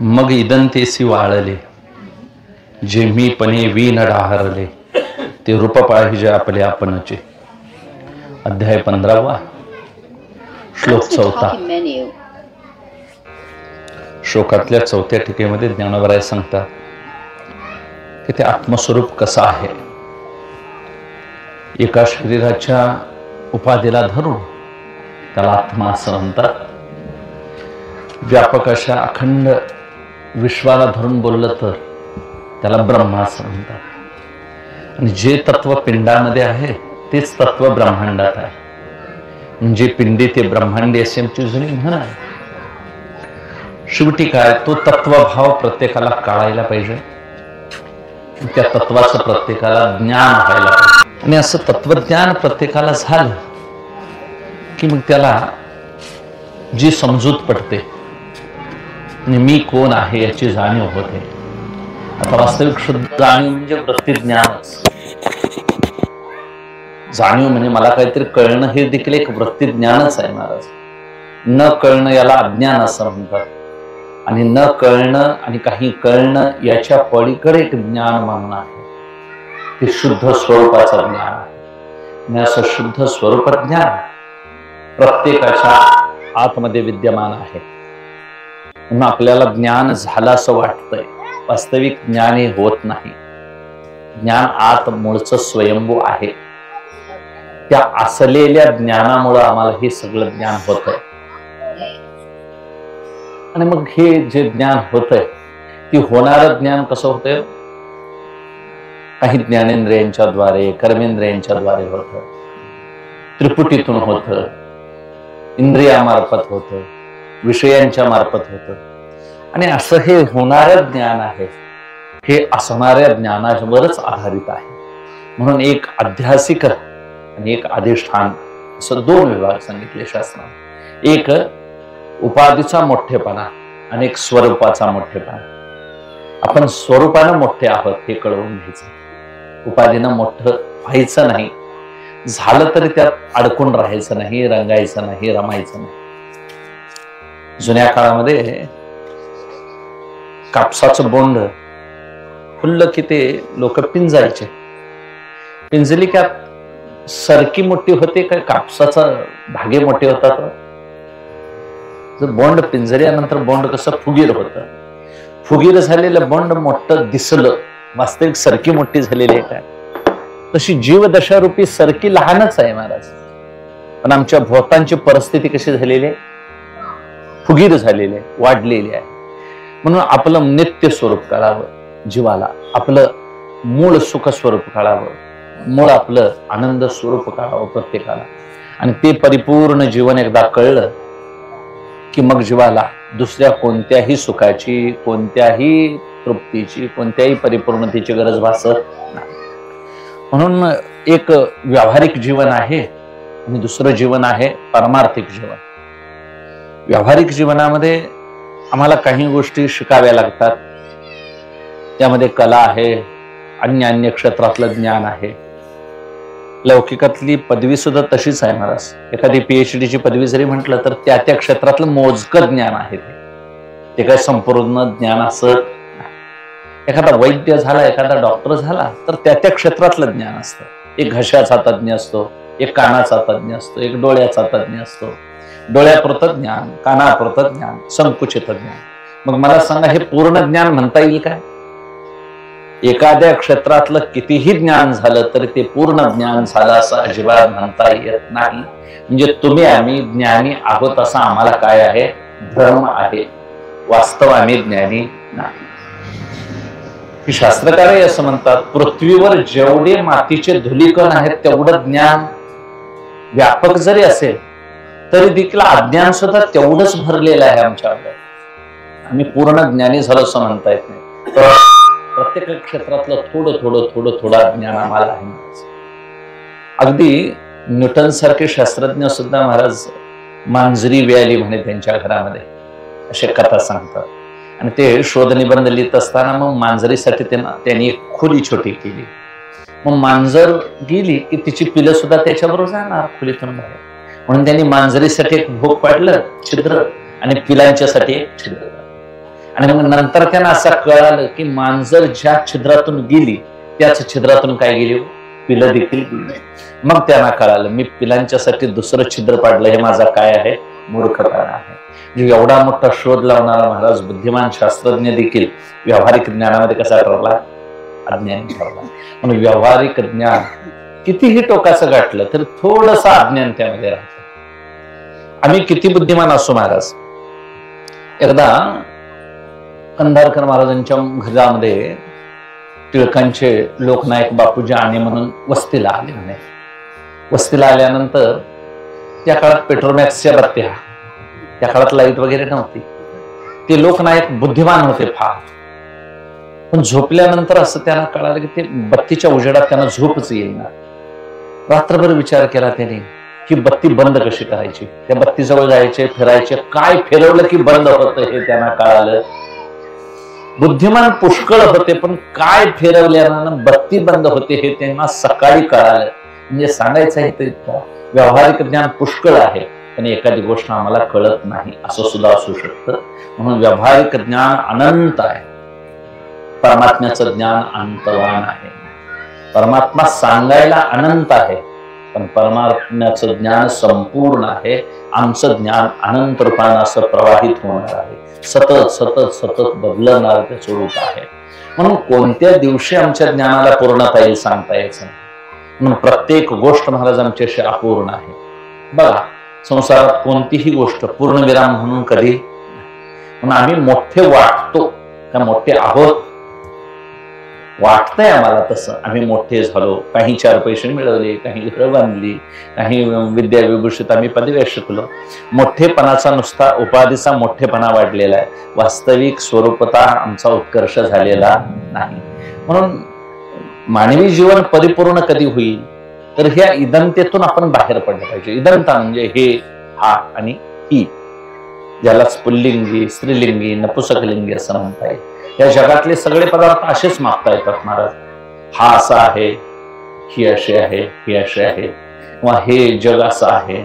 मग इदंतेसी वाळले जे मी पणे वीन डाहरले ते रूप पाहिजे आपले आपणचे. अध्याय 15 श्लोक 4. श्लोकातल्या 4थ्या टीकेमध्ये ज्ञानोबराय सांगतात की ते आत्मस्वरूप कसं आहे. एका शरीराच्या उपाधीला धरून त्याला आत्मा असं म्हणतात. व्यापक अशा अखंड विश्वाला धरून बोललं तर त्याला ब्रह्मा असं म्हणतात. आणि जे तत्व पिंडामध्ये आहे तेच तत्व ब्रह्मांडात आहे. म्हणजे पिंडी ते ब्रह्मांडी अशी आमची जुनी म्हण आहे. शेवटी काय, तो तत्वभाव प्रत्येकाला कळायला पाहिजे. त्या तत्वाचं प्रत्येकाला ज्ञान व्हायला पाहिजे. आणि असं तत्वज्ञान प्रत्येकाला झालं की मग त्याला जी समजूत पडते आणि मी कोण आहे याची जाणीव होते. आता वास्तविक शुद्ध जाणीव म्हणजे वृत्तीज्ञानच. जाणीव म्हणजे मला काहीतरी कळणं हे देखील एक वृत्तीज्ञानच आहे महाराज. न कळणं याला अज्ञान असं म्हणतात. आणि न कळणं आणि काही कळणं याच्या पलीकडे एक ज्ञान म्हणून आहे, ते शुद्ध स्वरूपाचं ज्ञान आहे. आणि असं शुद्ध स्वरूप ज्ञान प्रत्येकाच्या आतमध्ये विद्यमान आहे. म्हणून आपल्याला ज्ञान झालं असं वाटतंय, वास्तविक ज्ञान हे होत नाही. ज्ञान आत मूळचं स्वयंभू आहे. त्या असलेल्या ज्ञानामुळं आम्हाला हे सगळं ज्ञान होतंय. आणि मग हे जे ज्ञान होतंय ते होणारं ज्ञान कसं होतंय, काही ज्ञानेंद्रियांच्या द्वारे कर्मेंद्रियांच्या द्वारे होतं, त्रिपुटीतून होतं, इंद्रियामार्फत होतं, विषयांच्या मार्फत होतं. आणि असं हे होणारं ज्ञान आहे, हे असणाऱ्या ज्ञानावरच आधारित आहे. म्हणून एक अध्यासिक आणि एक अधिष्ठान असं दोन विभाग सांगितले शास्त्रात. एक उपाधीचा मोठेपणा आणि एक स्वरूपाचा मोठेपणा. आपण स्वरूपानं मोठे आहोत हे कळवून घ्यायचं. उपाधीनं मोठं व्हायचं नाही, झालं तरी त्यात अडकून राहायचं नाही, रंगायचं नाही, रमायचं नाही. जुन्या काळामध्ये कापसाचं बोंड फुललं की ते लोक पिंजायचे. पिंजली की सरकी मोठी होते का कापसाचा धागे मोठे होतात. बोंड पिंजल्यानंतर बोंड कसं फुगीर होतं. फुगीर झालेलं बोंड मोठं दिसलं, वास्तविक सरकी मोठी झालेली आहे काय. तशी जीवदशारूपी सरकी लहानच आहे महाराज. पण आमच्या भोवतांची परिस्थिती कशी झालेली आहे, फुगीर झालेली आहे, वाढलेली आहे. म्हणून आपलं नित्य स्वरूप कळावं जीवाला, आपलं मूळ सुख स्वरूप कळावं, मूळ आपलं आनंद स्वरूप कळावं प्रत्येकाला. आणि ते परिपूर्ण जीवन एकदा कळलं की मग जीवाला दुसऱ्या कोणत्याही सुखाची, कोणत्याही तृप्तीची, कोणत्याही परिपूर्णतेची गरज भासत नाही. म्हणून एक व्यावहारिक जीवन आहे आणि दुसरं जीवन आहे परमार्थिक जीवन. व्यावहारिक जीवनामध्ये आम्हाला काही गोष्टी शिकाव्या लागतात. त्यामध्ये कला आहे, अन्य क्षेत्रातलं ज्ञान आहे. लौकिकातली पदवी सुद्धा तशीच आहे महाराज. एखादी PhD ची पदवी जरी म्हटलं तर त्या त्या क्षेत्रातलं मोजकं ज्ञान आहे. ते काय संपूर्ण ज्ञान असत. एखादा वैद्य झाला, एखादा डॉक्टर झाला तर त्या त्या क्षेत्रातलं ज्ञान असतं. एक घशाचा तज्ज्ञ असतो, एक कानाचा तज्ज्ञ असतो, एक डोळ्याचा तज्ज्ञ असतो. डोळ्यापुरतं ज्ञान, कानापुरतं ज्ञान, संकुचित ज्ञान. मग मला सांगा, हे पूर्ण ज्ञान म्हणता येईल काय? एखाद्या क्षेत्रातलं कितीही ज्ञान झालं तरी ते पूर्ण ज्ञान झालं असं अजिबात म्हणता येत नाही. म्हणजे तुम्ही आम्ही ज्ञानी आहोत असा आम्हाला काय आहे, भ्रम आहे. वास्तव आम्ही ज्ञानी नाही. शास्त्रकारही असं म्हणतात, पृथ्वीवर जेवढे मातीचे धुलीकण आहेत तेवढं ज्ञान व्यापक जरी असेल तरी देखील अज्ञान सुद्धा तेवढंच भरलेलं आहे आमच्यावर. आम्ही पूर्ण ज्ञानी झालो असं म्हणता येत नाही. तर प्रत्येक क्षेत्रातलं थोडं थोडं थोडं थोडं ज्ञान आम्हाला आहे. अगदी न्यूटन सारखे शास्त्रज्ञ सुद्धा महाराज मांजरी व्याली म्हणे त्यांच्या घरामध्ये, अशा कथा सांगतात. आणि ते शोध निबंध लिहित असताना मग मांजरीसाठी त्यांनी एक खोली छोटी केली. मग मांजर गेली की तिची पिलं सुद्धा त्याच्याबरोबर जाणार खोलीतून बाहेर. म्हणून त्यांनी मांजरीसाठी एक भोग पाडलं छिद्र आणि पिलांच्यासाठी एक छिद्र. आणि मग नंतर त्यांना असं कळालं की मांजर ज्या छिद्रातून गेली त्याच छिद्रातून काय गेली, पिलं देखील गेली. मग त्यांना कळालं मी पिलांच्यासाठी दुसरं छिद्र पाडलं, हे माझा काय आहे, मूर्खपणा आहे. म्हणजे एवढा मोठा शोध लावणारा महाराज, बुद्धिमान शास्त्रज्ञ देखील व्यावहारिक ज्ञानामध्ये कसा ठरला, अज्ञानी ठरला. म्हणून व्यावहारिक ज्ञान कितीही टोकाचं गाठलं तर थोडंसं अज्ञान त्यामध्ये राहतं. आम्ही किती बुद्धिमान असो महाराज, एकदा कंधारकर महाराजांच्या घरामध्ये टिळकांचे लोकनायक बापूजी आणे म्हणून वस्तीला आले. म्हणे वस्तीला आल्यानंतर त्या काळात पेट्रोमॅक्सच्या बत्त्या, त्या काळात लाईट वगैरे नव्हती. ते लोकनायक बुद्धिमान होते फार, पण झोपल्यानंतर असं त्यांना कळालं की ते बत्तीच्या उजेडात त्यांना झोपच येईना. रात्रभर विचार केला त्याने की बत्ती बंद कशी करायची. त्या बत्तीजवळ जायचे, फिरायचे, काय फिरवलं की बंद होतं हे त्यांना कळालं. बुद्धिमान पुष्कळ होते, पण काय फिरवल्यानं बत्ती बंद होते हे त्यांना सकाळी कळालं. म्हणजे सांगायचं आहे तर व्यावहारिक ज्ञान पुष्कळ आहे, पण एखादी गोष्ट आम्हाला कळत नाही असं सुद्धा असू शकतं. म्हणून व्यावहारिक ज्ञान अनंत आहे, परमात्म्याचं ज्ञान अंतवान आहे. परमात्मा सांगायला अनंत आहे, पण परमात्म्याचं ज्ञान संपूर्ण आहे. आमचं ज्ञान अनंत रूपानं असं प्रवाहित होणार आहे, सतत सतत सतत बदलणार ते स्वरूप आहे. म्हणून कोणत्या दिवशी आमच्या ज्ञानाला पूर्णता येईल सांगता यायचं नाही. म्हणून प्रत्येक गोष्ट महाराज आमच्याशी अपूर्ण आहे. बघा, संसारात कोणतीही गोष्ट पूर्णविराम म्हणून कधी, म्हणून आम्ही मोठे वाटतो का मोठे आहोत, वाटतंय आम्हाला तसं आम्ही मोठे झालो, काही 4 पैसे मिळवले, काही घरं बांधली, काही विद्या विभूषित आम्ही पदव्या शिकलो. मोठेपणाचा नुसता उपाधीचा मोठेपणा वाढलेला आहे, वास्तविक स्वरूपता आमचा उत्कर्ष झालेला नाही. म्हणून मानवी जीवन परिपूर्ण कधी होईल तर ह्या इदंतेतून आपण बाहेर पडलं पाहिजे. इदंता म्हणजे हे, हा आणि ही, ज्याला पुल्लिंगी, स्त्रीलिंगी, नपुसकलिंगी असं म्हणता येईल. या जगातले सगळे पदार्थ असेच मागता येतात महाराज. हा असा आहे, ही अशी आहे, ही अशी आहे, किंवा हे जग असं आहे,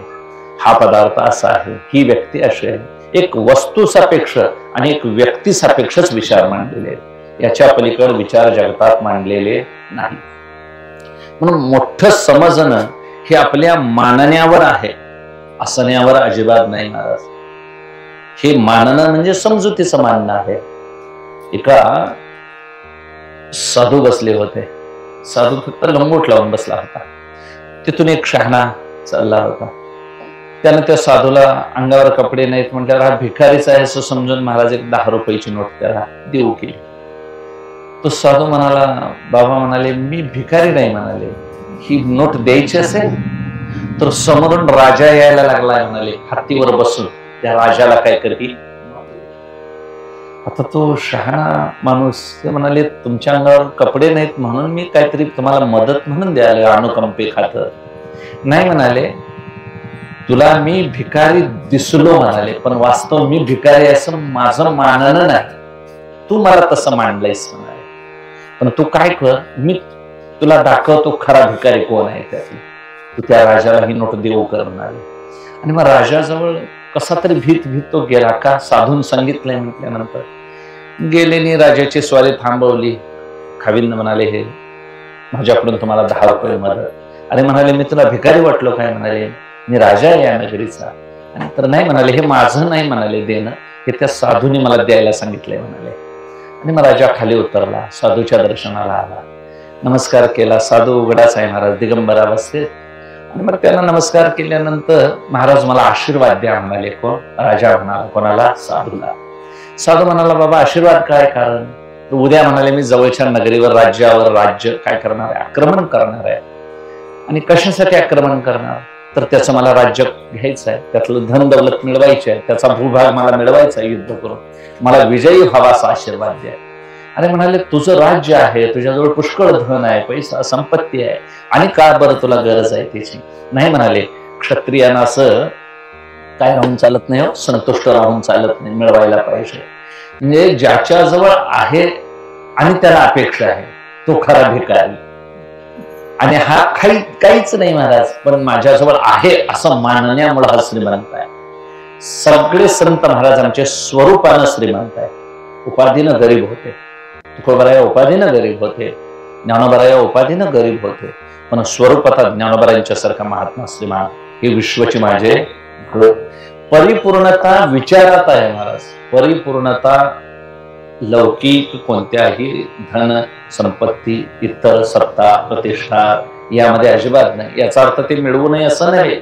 हा पदार्थ असा आहे, ही व्यक्ती अशी आहे. एक वस्तू सापेक्ष आणि एक व्यक्ती सापेक्षच विचार मांडलेले आहेत, याच्या पलीकडे विचार जगतात मांडलेले नाही. म्हणून मोठं समजणं हे आपल्या मानण्यावर आहे, असण्यावर अजिबात नाही महाराज. हे मानणं म्हणजे समजुतीचं मानणं आहे. एका साधू बसले होते, साधू फक्त लंगोट लावून बसला होता. तिथून एक शहाणा चालला होता. त्यानं त्या साधूला अंगावर कपडे नाहीत म्हटल्यावर हा भिकारीच आहे असं समजून महाराज एक 10 रुपयाची नोट त्याला देऊ केली. तो साधू म्हणाला, बाबा म्हणाले मी भिकारी नाही म्हणाले, ही नोट द्यायची असेल तर समोरून राजा यायला लागलाय म्हणाले, हत्तीवर बसून त्या राजाला काय करतील. आता तो शहाणा माणूस ते म्हणाले, तुमच्या अंगावर कपडे नाहीत म्हणून मी काहीतरी तुम्हाला मदत म्हणून द्यायला अनुकंपे खातर नाही म्हणाले, तुला मी भिकारी दिसलो म्हणाले, पण वास्तव मी भिकारी असं माझं मानणं नाही, तू मला तसं मांडलंयस म्हणाले. पण तू काय कर, मी तुला दाखवतो खरा भिकारी कोण आहे त्यातली. तू त्या राजाला ही नोट देऊ कर म्हणाले. आणि मग राजाजवळ कसा तरी भीत तो गेला. का साधून सांगितलंय म्हटल्यानंतर गेलेनी राजाची स्वारी थांबवली. खाविंद म्हणाले, हे माझ्याकडून तुम्हाला 10 रुपये मदत. आणि म्हणाले, मी तुला भिकारी वाटलो काय म्हणाले, मी राजा आहे या नगरीचा. आणि तर नाही म्हणाले, हे माझं नाही म्हणाले देणं, हे त्या साधूने मला द्यायला सांगितलंय म्हणाले. आणि मग राजा खाली उतरला, साधूच्या दर्शनाला आला, नमस्कार केला. साधू उघडाच आहे महाराज, दिगंबरा बसते. आणि मग त्याला नमस्कार केल्यानंतर महाराज मला आशीर्वाद द्या म्हणाले. कोण? राजा म्हणाला. कोणाला? साधूला. साधू म्हणाला, बाबा आशीर्वाद काय कारण? उद्या म्हणाले मी जवळच्या नगरीवर राज्यावर राज्य काय करणार आहे, आक्रमण करणार आहे. आणि कशासाठी आक्रमण करणार? तर त्याचं मला राज्य घ्यायचं आहे, त्यातलं धन दौलत मिळवायची आहे, त्याचा भूभाग मला मिळवायचा आहे युद्ध करून, मला विजयी व्हावा असा आशीर्वाद द्या. अरे म्हणाले, तुझं राज्य आहे, तुझ्याजवळ पुष्कळ धन आहे, पैसा संपत्ती आहे, आणि का बरं तुला गरज आहे त्याची? नाही म्हणाले, क्षत्रियांना असं काय राहून चालत नाही, संतुष्ट राहून चालत नाही, मिळवायला पाहिजे. म्हणजे ज्याच्याजवळ आहे आणि त्याला अपेक्षा आहे तो खरा भिकारी. आणि हा काहीच नाही महाराज, पण माझ्याजवळ आहे असं मानण्यामुळे हा श्रीमंत आहे. सगळे संत महाराज आमचे स्वरूपानं श्रीमंत आहे, उपाधीनं गरीब होते, तुकोबराया उपाधीनं गरीब होते, ज्ञानोबराया उपाधीनं गरीब होते, पण स्वरूपात ज्ञानोबरायांच्यासारखा महात्मा श्रीमान हे विश्वची माझे परिपूर्णता विचारात आहे महाराज. परिपूर्णता लौकिक कोणत्याही धन संपत्ती इतर सत्ता प्रतिष्ठा यामध्ये अजिबात नाही. याचा अर्थ ते मिळवू नये असं नाही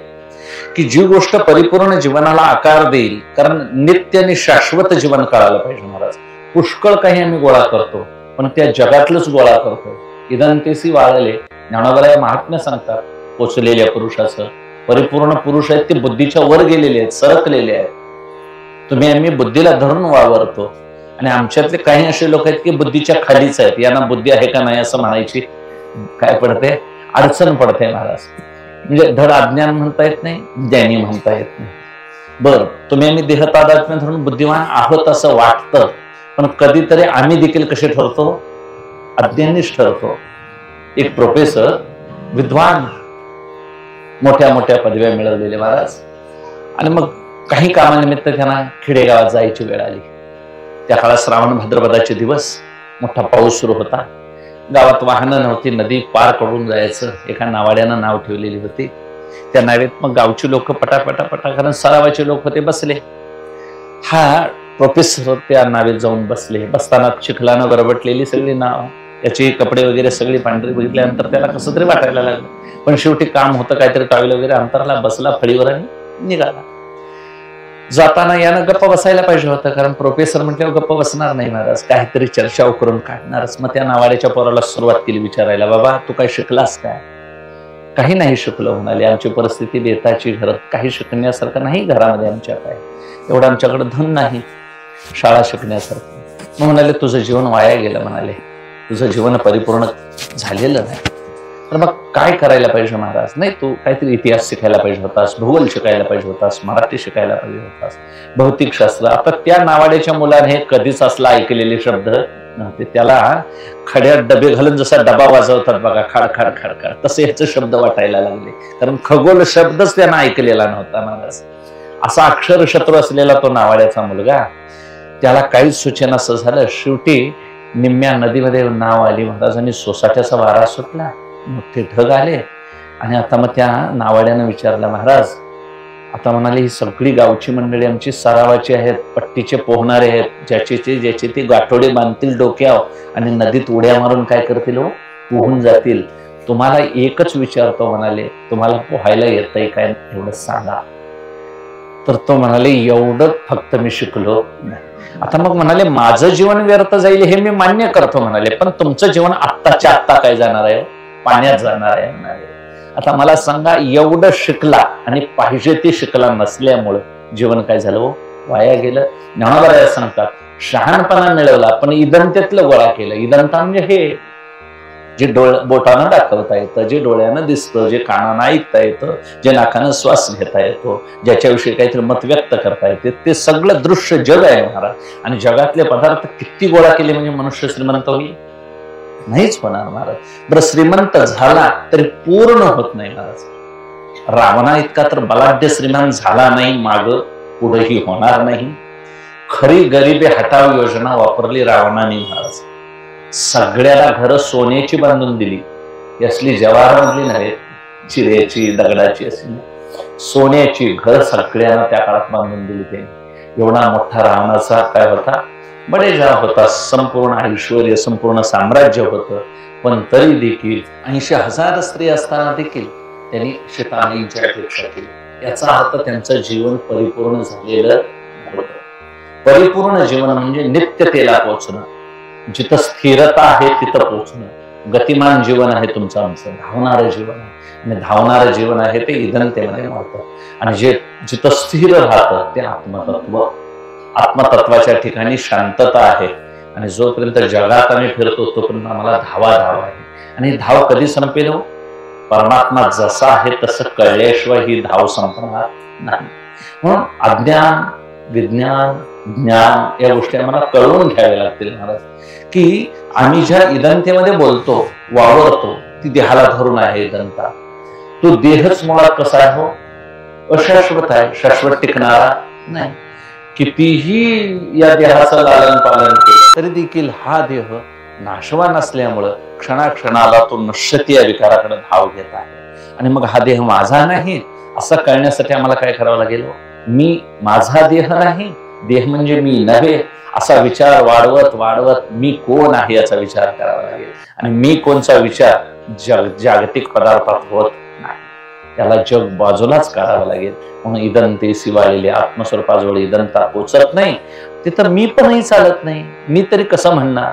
की जी गोष्ट परिपूर्ण जीवनाला आकार देईल, कारण नित्य आणि शाश्वत जीवन कळायला पाहिजे महाराज. पुष्कळ काही आम्ही गोळा करतो पण त्या जगातलंच गोळा करतो. इदंतेसी वाळले ज्ञानोबराया महात्म्य सांगतात पोचलेल्या पुरुषाचं. परिपूर्ण पुरुष आहेत ते बुद्धीच्या वर गेलेले आहेत, सरकलेले आहेत. तुम्ही आम्ही बुद्धीला धरून वावरतो आणि आमच्यातले काही असे लोक आहेत की बुद्धीच्या खालीच आहेत. यांना बुद्धी आहे का नाही असं म्हणायची काय पडते, अडचण पडते महाराज. म्हणजे धड अज्ञान म्हणता येत नाही, ज्ञानी म्हणता येत नाही. बर, तुम्ही आम्ही देहतादात्म्य धरून बुद्धिमान आहोत असं वाटतं, पण कधीतरी आम्ही देखील कसे ठरतो, अज्ञानीच ठरतो. एक प्रोफेसर विद्वान, मोठ्या मोठ्या पदव्या मिळवलेले महाराज, आणि मग काही कामानिमित्त त्यांना खेडेगावात जायची वेळ आली. त्या काळात श्रावण भाद्रपदाचे दिवस, मोठा पाऊस सुरू होता. गावात वाहनं नव्हती, नदी पार करून जायचं. एका नावाड्यानं नाव ठेवलेली होती. त्या नावेत मग गावची लोक पटापटा कारण सरावाचे लोक होते बसले. हा प्रोफेसर त्या नावेत जाऊन बसले. बसताना चिखलानं गरबटलेली सगळी नाव, त्याचे कपडे वगैरे सगळी पांढरी बघितल्यानंतर त्याला कसं तरी वाटायला लागलं. पण शेवटी काम होतं, काहीतरी टॉवेल वगैरे अंतरला, बसला फळीवर आणि निघाला. जाताना यानं गप्पा बसायला पाहिजे होतं, कारण प्रोफेसर म्हटल्यावर गप्पा बसणार नाही महाराज, काहीतरी चर्चा करून काढणारच. मग त्या नावाड्याच्या पोराला सुरुवात केली विचारायला, बाबा तू काय शिकलास काय? काही नाही शिकलो म्हणाले. आमची परिस्थिती बेताची, घरात काही शिकण्यासारखं नाही, घरामध्ये आमच्या काय एवढं आमच्याकडे धन नाही शाळा शिकण्यासारखं. मग म्हणाले तुझं जीवन वाया गेलं म्हणाले, तुझं जीवन परिपूर्ण झालेलं नाही. तर मग काय करायला पाहिजे महाराज? नाही, तू काहीतरी इतिहास शिकायला पाहिजे होतास, भूगोल शिकायला पाहिजे होतास, मराठी शिकायला पाहिजे होतास, भौतिकशास्त्र. आता त्या नावाड्याच्या मुलाने कधीच असला ऐकलेले शब्द नव्हते. त्याला खड्यात डबे घालून जसा डबा वाजवतात बघा, खाड खाड खाड खाड, तसे ह्याचे शब्द वाटायला लागले, कारण खगोल शब्दच त्यांना ऐकलेला नव्हता महाराज. असा अक्षर शत्रू असलेला तो नावाड्याचा मुलगा, त्याला काहीच सूचना असं झालं. शेवटी निम्म्या नदीमध्ये नाव आली महाराज आणि सोसाट्याचा वारा सुटला, मोठे ढग आले. आणि आता मग त्या नावाड्यानं विचारलं, महाराज आता म्हणाले ही सगळी गावची मंडळी आमची सरावाची आहेत, पट्टीचे पोहणारे आहेत, ज्याचे ते गाठोडे बांधतील डोक्यावर आणि नदीत उड्या मारून काय करतील, पोहून जातील. तुम्हाला एकच विचारतो म्हणाले, तुम्हाला पोहायला येतंय काय एवढं सांगा. तर तो म्हणाले एवढं फक्त मी शिकलो नाही. आता मग म्हणाले माझं जीवन व्यर्थ जाईल हे मी मान्य करतो म्हणाले, पण तुमचं जीवन आत्ताच्या आत्ता काय जाणार आहे, पाण्यात जाणार आहे म्हणाले. आता मला सांगा, एवढं शिकला आणि पाहिजे ते शिकला नसल्यामुळं जीवन काय झालं, वाया गेलं. ज्ञानोबराया सांगतात शहाणपणा मिळवला पण इदंतेतलं गोळा केलं. इदंता म्हणजे हे जे बोटानं दाखवता येतं, जे डोळ्यानं दिसतं, जे कानानं ऐकता येतं, जे नाकानं श्वास घेता येतो, ज्याच्याविषयी काहीतरी मत व्यक्त करता येते, ते सगळं दृश्य जग आहे महाराज. आणि जगातले पदार्थ किती गोळा केले म्हणजे मनुष्य श्रीमंत होईल, नाहीच होणार महाराज. बरं, श्रीमंत झाला तरी पूर्ण होत नाही महाराज. रावणा इतका तर बलाढ्य श्रीमंत झाला नाही, माग पुढेही होणार नाही. खरी गरिबी हटाव योजना वापरली रावणाने महाराज. सगळ्याला घर सोन्याची बांधून दिली, असली जवाहर मधली नव्हे, चिऱ्याची दगडाची असली सोन्याची घर सगळ्यांना त्या काळात बांधून दिली. त्यांनी एवढा मोठा रावणाचा काय होता, बडेजा होता, संपूर्ण ऐश्वर्य, संपूर्ण साम्राज्य होतं. पण तरी देखील 80,000 स्त्री असताना देखील त्यांनी सीतामाईंची अपेक्षा केली. याचा अर्थ त्यांचं जीवन परिपूर्ण झालेलं होतं. परिपूर्ण जीवन म्हणजे नित्यतेला पोहोचणं, जिथं स्थिरता आहे तिथं पोहोचणं. गतिमान जीवन आहे तुमचं, आमचं धावणारं जीवन आहे. आणि धावणारं जीवन आहे ते इदंतेमध्ये मारतं. आणि जिथं स्थिर राहतं ते आत्मतत्व. आत्मतत्वाच्या ठिकाणी शांतता आहे. आणि जोपर्यंत जगात आम्ही फिरतो तोपर्यंत आम्हाला धावा आहे. आणि धाव कधी संपेल, परमात्मा जसा आहे तसं कळल्याशिवाय ही धाव संपणार नाही. म्हणून अज्ञान, विज्ञान, ज्ञान या गोष्टी आम्हाला कळवून घ्याव्या लागतील महाराज. की आम्ही ज्या इदंतेमध्ये बोलतो, वावरतो, ती देहाला धरून आहे इदंता. तो देहच मुळात कसा आहे, अशाश्वत आहे, शाश्वत टिकणारा नाही. कितीही या देहाचं लालन पालन केलं तरी देखील हा देह नाशवान असल्यामुळं क्षणाक्षणाला तो नश्यती या विकाराकडे धाव घेत आहे. आणि मग हा देह माझा नाही असं कळण्यासाठी आम्हाला काय करावं लागेल? मी माझा देह नाही, देह म्हणजे मी नव्हे असा विचार वाढवत वाढवत मी कोण आहे याचा विचार करावा लागेल. आणि मी कोणचा विचार जागतिक पदार्थात होत नाही, त्याला जग बाजूलाच काढावं लागेल. म्हणून इदंते शिवालेले आत्मस्वरूपाजवळ इदंता पोचत नाही, तिथं मी पणही चालत नाही. मी तरी कसं म्हणणार?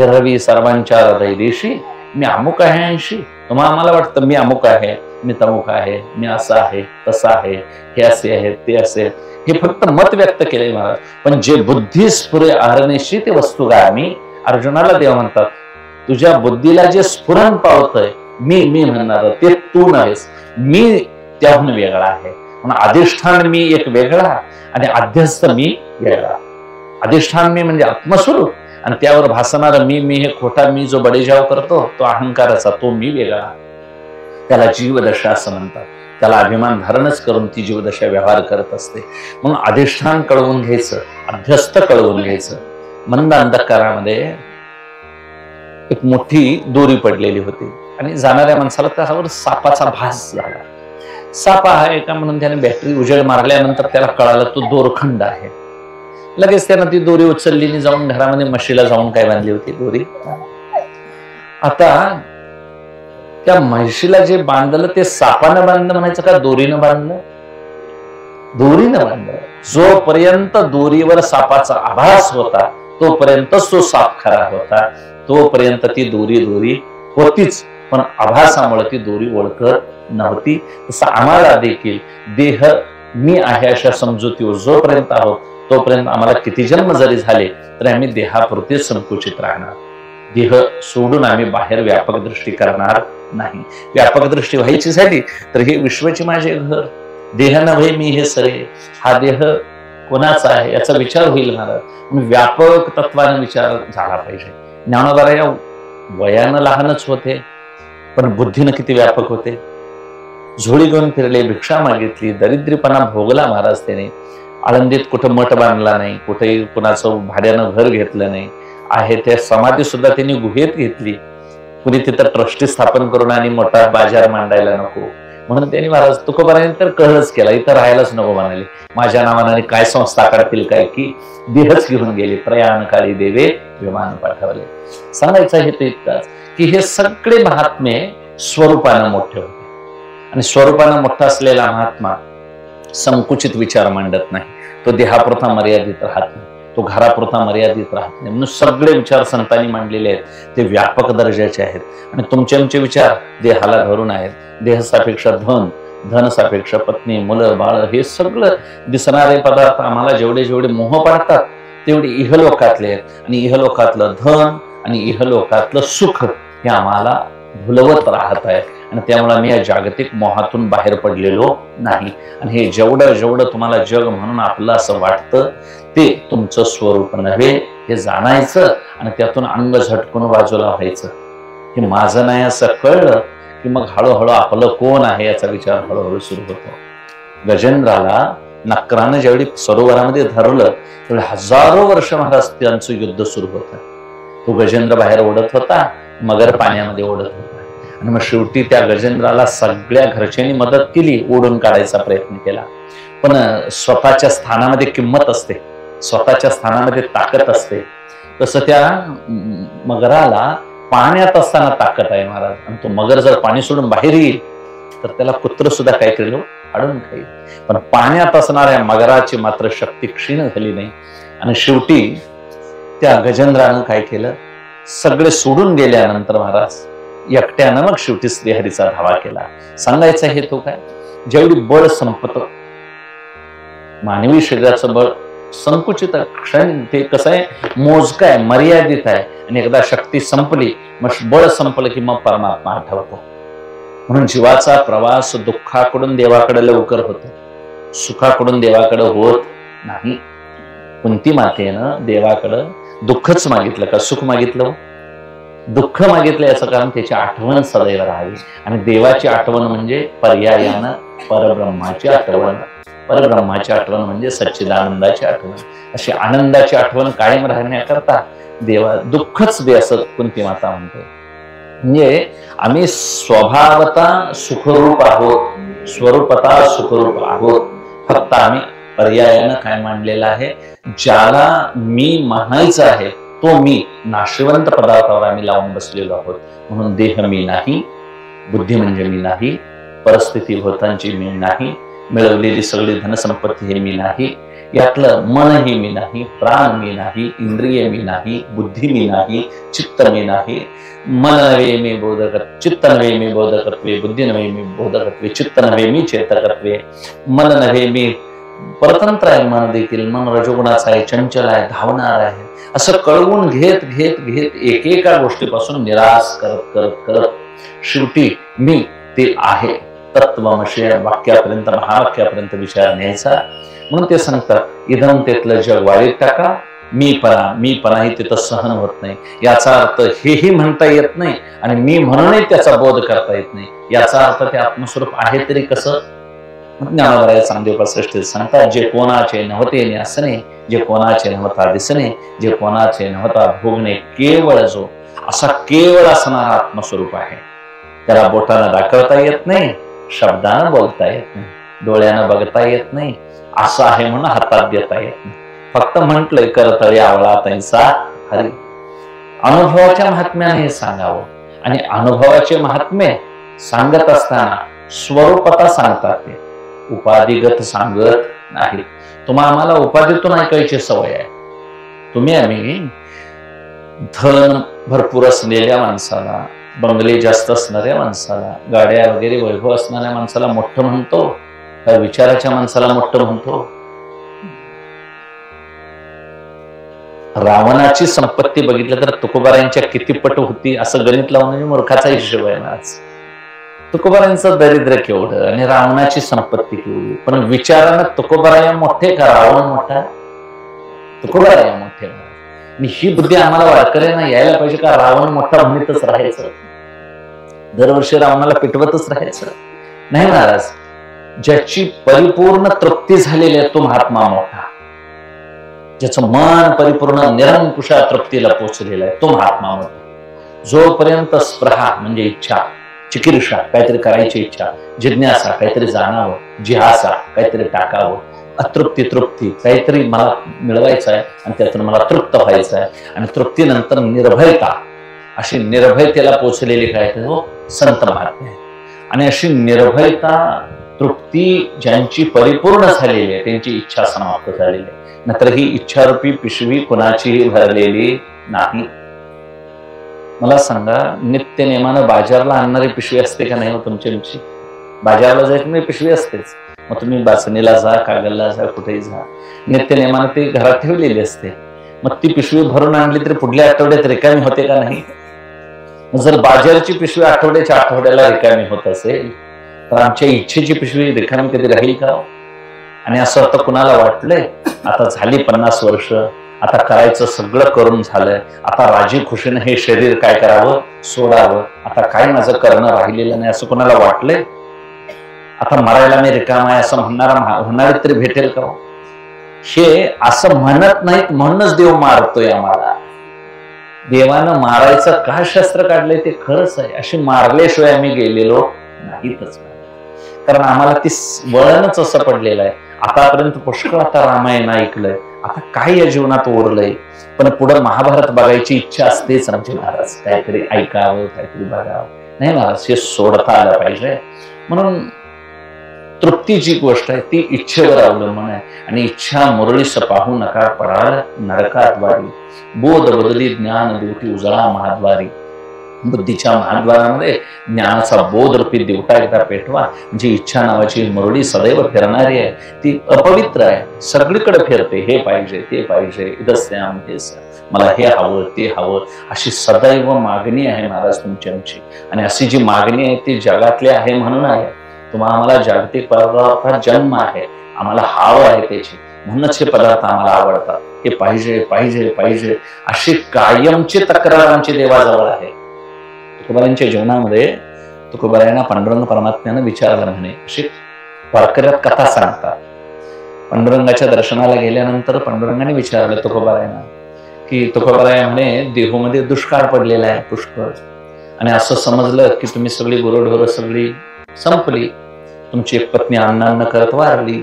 रवी सर्वांच्या हृदय देशी मी अमुक आहे अंशी. तुम्हाला आम्हाला वाटतं मी अमुक आहे, मी तमुक आहे, मी असं आहे तसं आहे, हे असे आहे ते असे, हे फक्त मत व्यक्त केले महाराज. पण जे बुद्धी स्फुरे आहरणेशी ते वस्तुगामी. अर्जुनाला देव म्हणतात तुझ्या बुद्धीला जे स्फुरण पावतंय मी मी म्हणणार ते तू नव्हेस, मी त्याहून वेगळा आहे. म्हणून अधिष्ठान मी एक वेगळा आणि अध्यस्थ मी वेगळा. अधिष्ठान मी म्हणजे आत्मस्वरूप आणि त्यावर भासणारा मी मी हे खोटा मी जो बडेजाव करतो तो अहंकाराचा, तो मी वेगळा. त्याला जीवदशा असं म्हणतात. त्याला अभिमान धारणच करून ती जीवदशा व्यवहार करत असते. म्हणून अधिष्ठान कळवून घ्यायचं, अध्यस्थ कळवून घ्यायचं. मंद अंधकारामध्ये एक मोठी दोरी पडलेली होती आणि जाणाऱ्या माणसाला त्यावर सापाचा भास झाला. साप आहे का म्हणून त्याने बॅटरी उजेड मारल्यानंतर त्याला कळालं तो दोरखंड आहे. लगेच त्यानं ती दोरी उचलली, जाऊन घरामध्ये म्हशीला जाऊन काय बांधली होती दोरी. आता त्या म्हशीला जे बांधलं ते सापानं बांधलं म्हणायचं का दोरीनं बांधलं? दोरीनं बांधलं. जोपर्यंत दोरीवर सापाचा आभास होता तोपर्यंतच तो साप खरा होता, तोपर्यंत ती दोरी होतीच. पण आभासामुळे ती दोरी ओळखत नव्हती. तसं आम्हाला देखील देह मी आहे अशा समजुतीवर जोपर्यंत आहोत तोपर्यंत आम्हाला किती जन्म जरी झाले तरी आम्ही देहापुरते संकुचित राहणार. देह सोडून आम्ही बाहेर व्यापक दृष्टी करणार नाही. व्यापक दृष्टी व्हायची तर हे विश्वची माझे घर, देह नव्हे मी हे सरे, हा देह कोणाचा आहे याचा विचार होईल महाराज. व्यापक तत्वाने विचार झाला पाहिजे. ज्ञानोबा या वयानं लहानच होते पण बुद्धीनं किती व्यापक होते. झोळी घेऊन फिरले, भिक्षा मागितली, दरिद्रीपणा भोगला महाराज त्याने. आळंदीत कुठं मठ बांधला नाही, कुठेही कुणाचं भाड्यानं घर घेतलं नाही. आहे त्या समाधी सुद्धा त्यांनी गुहेत घेतली. कुणी तिथं ट्रस्टी स्थापन करून आणि मोठा बाजार मांडायला नको म्हणून त्यांनी महाराज तुकोबारांनी तर कळच केला, इथं राहायलाच नको म्हणाले. माझ्या नावाने काय संस्था काढतील काय की देहच घेऊन गेले. प्रयाणकाळी देवे विमान पाठवले. सांगायचं हे इतकाच की हे सगळे महात्मे स्वरूपानं मोठे होते आणि स्वरूपानं मोठा असलेला महात्मा संकुचित विचार मांडत नाही. तो देहापुरता मर्यादित राहत नाही, तो घरापुरता मर्यादित राहत नाही. म्हणून सगळे विचार संतांनी मांडलेले आहेत ते व्यापक दर्जाचे आहेत. आणि तुमचे आमचे विचार देहाला धरून आहेत. देहसापेक्ष धन, धनसापेक्ष पत्नी, मुलं बाळ, हे सगळं दिसणारे पदार्थ आम्हाला जेवढे जेवढे मोह पाडतात तेवढे इहलोकातले आहेत. आणि इहलोकातलं धन आणि इहलोकातलं सुख हे आम्हाला भुलवत राहत आहे. आणि त्यामुळे मी या जागतिक मोहातून बाहेर पडलेलो नाही. आणि हे जेवढं जेवढं तुम्हाला जग म्हणून आपलं असं वाटतं ते तुमचं स्वरूप नव्हे हे जाणायचं आणि त्यातून अंग झटकून बाजूला व्हायचं. हे माझं नाही असं कळलं की मग हळूहळू आपलं कोण आहे याचा विचार हळूहळू सुरू होतो. गजेंद्राला नक्रानं ज्यावेळी सरोवरामध्ये धरलं त्यावेळी हजारो वर्ष महाराज त्यांचं युद्ध सुरू होतं. तो गजेंद्र बाहेर ओढत होता, मगर पाण्यामध्ये ओढत होता. आणि मग शेवटी त्या गजेंद्राला सगळ्या घरच्यांनी मदत केली, ओढून काढायचा प्रयत्न केला. पण स्वतःच्या स्थानामध्ये किंमत असते, स्वतःच्या स्थानामध्ये ताकद असते. तसं त्या मगराला पाण्यात असताना ताकद आहे महाराज. आणि तो मगर जर पाणी सोडून बाहेर येईल तर त्याला कुत्र सुद्धा काय करेल, आडून खाईल. पण पाण्यात असणाऱ्या मगराची मात्र शक्ती क्षीण झाली नाही. आणि शेवटी त्या गजेंद्रानं काय केलं, सगळे सोडून गेल्यानंतर महाराज एकट्यानं मग शेवटी श्रीहरीचा धावा केला. सांगायचा हेतू काय, जेवढी बळ संपत, मानवी शरीराचं बळ संकुचित क्षण, ते कसं आहे मोजकं आहे, मर्यादित आहे. आणि एकदा शक्ती संपली मग बळ संपलं की मग परमात्मा आठवतो. म्हणून जीवाचा प्रवास दुःखाकडून देवाकडे लवकर होतो, सुखाकडून देवाकडे होत नाही. कुंती मातेनं देवाकडं दुःखच मागितलं का सुख मागितलं? दुःख मागितलं याचं कारण त्याची आठवण सदैव राहावी. आणि देवाची आठवण म्हणजे पर्यायानं परब्रह्माची आठवण. परब्रह्माची आठवण म्हणजे सच्चिदानंदाची आठवण. अशी आनंदाची आठवण कायम राहण्याकरता देवा दुःखच दे असं कुंती माता म्हणते. म्हणजे आम्ही स्वभावता सुखरूप आहोत, स्वरूपता सुखरूप आहोत. फक्त आम्ही पर्यायानं काय मांडलेलं आहे, ज्याला मी म्हणायचं आहे तो मी नाशवंत पदार्थावर आम्ही लावून बसलेलो आहोत. म्हणून देह मी नाही, बुद्धी म्हणजे मी नाही, परिस्थिती भोवतांची मी नाही, मिळवलेली सगळी धनसंपत्ती हे मी नाही, यातलं मनही मी नाही, प्राण मी नाही, इंद्रिय मी नाही, बुद्धी मी नाही, चित्त मी नाही. मन नव्हे मी बोधक, चित्त नव्हे मी बोधकत्वे, बुद्धी नव्हे मी बोधकत्वे, चित्त नव्हे मी चेतकत्वे. मन नव्हे मी परतंत्र आहे, मन देखील मन रजोगुणाचा आहे, चंचल आहे, धावणार आहे. असं कळवून घेत घेत घेत एकेका गोष्टीपासून निराश करत करत करत शेवटी मी ते आहे तत्वमशी वाक्यापर्यंत, महावाक्यापर्यंत विचार न्यायचा. म्हणून ते सांगतात इदम तेथलं जग वाळीत टाका. मीपणाही तिथं सहन होत नाही. याचा अर्थ हेही म्हणता येत नाही आणि मी म्हणूनही त्याचा बोध करता येत नाही. याचा अर्थ ते आत्मस्वरूप आहे तरी कसं. ज्ञानोबराय चांगदेव श्रेष्ठ सांगतात, जे कोणाचे नव्हते न्यासणे, जे कोणाचे नव्हता दिसणे, जे कोणाचे नव्हता भोगणे, केवळ जो असा केवळ असणारा आत्मस्वरूप आहे. त्याला बोटानं दाखवता येत नाही, शब्दानं बोलता येत नाही, डोळ्यानं बघता येत नाही, असं आहे म्हणून हातात देता येत नाही. फक्त म्हटलंय करतळी आवळा तैसा हरी. अनुभवाच्या महात्म्याने हे सांगावं. आणि अनुभवाचे महात्म्य सांगत असताना स्वरूपता सांगतात, ते उपाधिगत सांगत नाही. आम्हाला उपाधीतून ऐकायची सवय आहे. तुम्ही आम्ही धन भरपूर असलेल्या माणसाला, बंगले जास्त असणाऱ्या माणसाला, गाड्या वगैरे वैभव असणाऱ्या माणसाला मोठं म्हणतो का विचाराच्या माणसाला मोठं म्हणतो. रावणाची संपत्ती बघितलं तर तुकोबारायांच्या किती पट होती असं गणित लावून मूर्खाचा हिशोब आहे ना. तुकोबारायांचं दरिद्र केवढं आणि रावणाची संपत्ती केवढी. पण विचारानं तुकोबाराया मोठे का रावण मोठा, तुकोबाराया मोठे. आणि ही बुद्धी आम्हाला वारकऱ्यांना यायला पाहिजे का रावण मोठा म्हणतच राहायचं, दरवर्षी रावणाला पिटवतच राहायचं नाही महाराज. ज्याची परिपूर्ण तृप्ती झालेली आहे तो महात्मा मोठा, ज्याचं मन परिपूर्ण निरंकुशा तृप्तीला पोचलेलं आहे तो महात्मा मोठा. जोपर्यंत स्पृहा म्हणजे इच्छा, चिकित्सा काहीतरी करायची इच्छा, जिज्ञासा काहीतरी जाणावं, जिहासा काहीतरी टाकावं, अतृप्ती तृप्ती काहीतरी मला मिळवायचं आहे आणि त्यातून मला तृप्त व्हायचं आहे, आणि तृप्तीनंतर निर्भयता, अशी निर्भयतेला पोचलेली काय तो संत महात्मा आहे. आणि अशी निर्भयता तृप्ती ज्यांची परिपूर्ण झालेली आहे त्यांची इच्छा समाप्त झालेली आहे. नंतर ही इच्छारूपी पिशवी कुणाचीही भरलेली नाही. मला सांगा, नित्य नेमानं बाजारला आणणारी पिशवी असते का नाही तुमची? बाजारला जायची म्हणजे पिशवी असतेच. मग तुम्ही बासणीला जा, कागलला जा, कुठेही जा, नित्य नेमानं ती घरात ठेवलेली असते. मग ती पिशवी भरून आणली तरी पुढल्या आठवड्यात रिकामी होते का नाही? जर बाजारची पिशवी आठवड्याला रिकामी होत असेल तर आमच्या इच्छेची पिशवी रिकामी कधी राहील का? आणि असं आता कुणाला वाटलंय आता झाली 50 वर्ष, आता करायचं सगळं करून झालंय, आता राजी खुशीने हे शरीर काय करावं, सोडावं, आता काय माझं करणं राहिलेलं नाही असं कुणाला वाटलंय? आता मरायला मी रिकाम आहे असं होणारे तरी भेटेल का? हे असं म्हणत नाहीत म्हणूनच देव मारतोय आम्हाला. देवानं मारायचं का शास्त्र काढलंय ते खरंच आहे. अशी मारल्याशिवाय आम्ही गेलेलो नाहीतच, कारण आम्हाला ती वळणच असं पडलेलं आहे. आतापर्यंत पुष्कळ आता रामायण ऐकलंय, आता काय या जीवनात ओरलंय, पण पुढे महाभारत बघायची इच्छा असतेच आमची महाराज. काहीतरी ऐकावं, काहीतरी बघावं. नाही महाराज, हे सोडता आलं पाहिजे. म्हणून तृप्तीची गोष्ट आहे ती इच्छेवर अवलंबून आहे. आणि इच्छा मुरळीस पाहू नका पडाल नरकात वारी, बोध बदली ज्ञान देवटी उजळा महाद्वारी. बुद्धीच्या महाद्वारामध्ये ज्ञानाचा बोध रूपी देवटा एकदा पेटवा, म्हणजे इच्छा नावाची मुरळी सदैव फिरणारी आहे, ती अपवित्र आहे, सगळीकडे फिरते. हे पाहिजे, ते पाहिजे, इदस्याम हे मला हे हवं, ते हवं, अशी सदैव मागणी आहे महाराज तुमची आमची. आणि अशी जी मागणी आहे ती जगातली आहे म्हणून आहे. आम्हाला जागतिक पदार्थात जन्म आहे, आम्हाला हाव आहे त्याची, म्हणूनच हे पदार्थ आम्हाला आवडतात. हे पाहिजे पाहिजे पाहिजे अशी कायमची तक्रार आमची देवाजवळ आहे. तुकोबारायांच्या जीवनामध्ये तुकोबारायांना पांडुरंग परमात्म्यानं विचारलं म्हणे. अशी वारकऱ्यात कथा सांगतात पांडुरंगाच्या दर्शनाला गेल्यानंतर पांडुरंगाने विचारलं तुकोबारायांना की तुकोबाराय म्हणे देहूमध्ये दुष्काळ पडलेला आहे पुष्कळ, आणि असं समजलं की तुम्ही सगळी गुरढोरं सगळी संपली, तुमची एक पत्नी अन्नान्न करत वारली,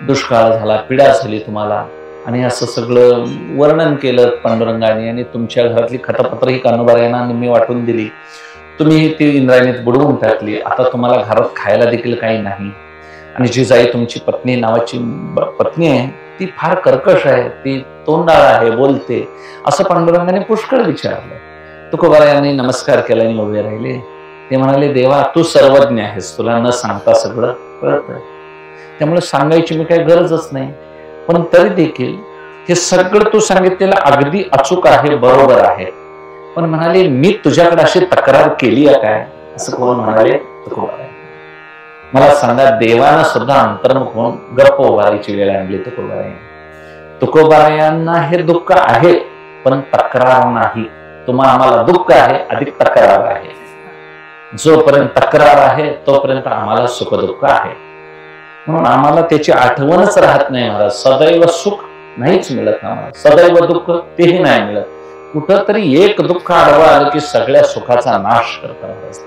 दुष्काळ झाला, पीडा झाली तुम्हाला, आणि असं सगळं वर्णन केलं पांडुरंगाने, आणि तुमच्या घरातली खतपत्र ही कान्होबारायांना मी वाटून दिली, तुम्ही ती इंद्रायणीत बुडवून टाकली, आता तुम्हाला घरात खायला देखील काही नाही, आणि जिजाई तुमची पत्नी नावाची पत्नी आहे ती फार कर्कश आहे, ती तोंडाळ आहे, बोलते, असं पांडुरंगाने पुष्कळ विचारलं. तुकोबारायांनी नमस्कार केला आणि उभे राहिले. ते म्हणाले, देवा तू सर्वज्ञ आहेस, तुला न सांगता सगळं कळतंय, त्यामुळे सांगायची मी काही गरजच नाही, पण तरी देखील हे सगळं तू सांगितलेलं अगदी अचूक आहे, बरोबर आहे, पण म्हणाले मी तुझ्याकडे अशी तक्रार केली आहे काय? असं कोण म्हणाले? तुकोबाराय. मला सांगा, देवानं सुद्धा अंतर्मुख होऊन गप्प उभारायची वेळ आणली तुकोबाराय. तुकोबारायांना हे दुःख आहे पण तक्रार नाही. तुम्हाला आम्हाला दुःख आहे, अधिक तक्रार आहे. जोपर्यंत तक्रार आहे तोपर्यंत आम्हाला सुख दुःख आहे, म्हणून आम्हाला त्याची आठवणच राहत नाही महाराज. सदैव सुख नाहीच मिळत आम्हाला, सदैव दुःख तेही नाही मिळत. कुठं तरी एक दुःख आडवं आलं की सगळ्या सुखाचा नाश करतात.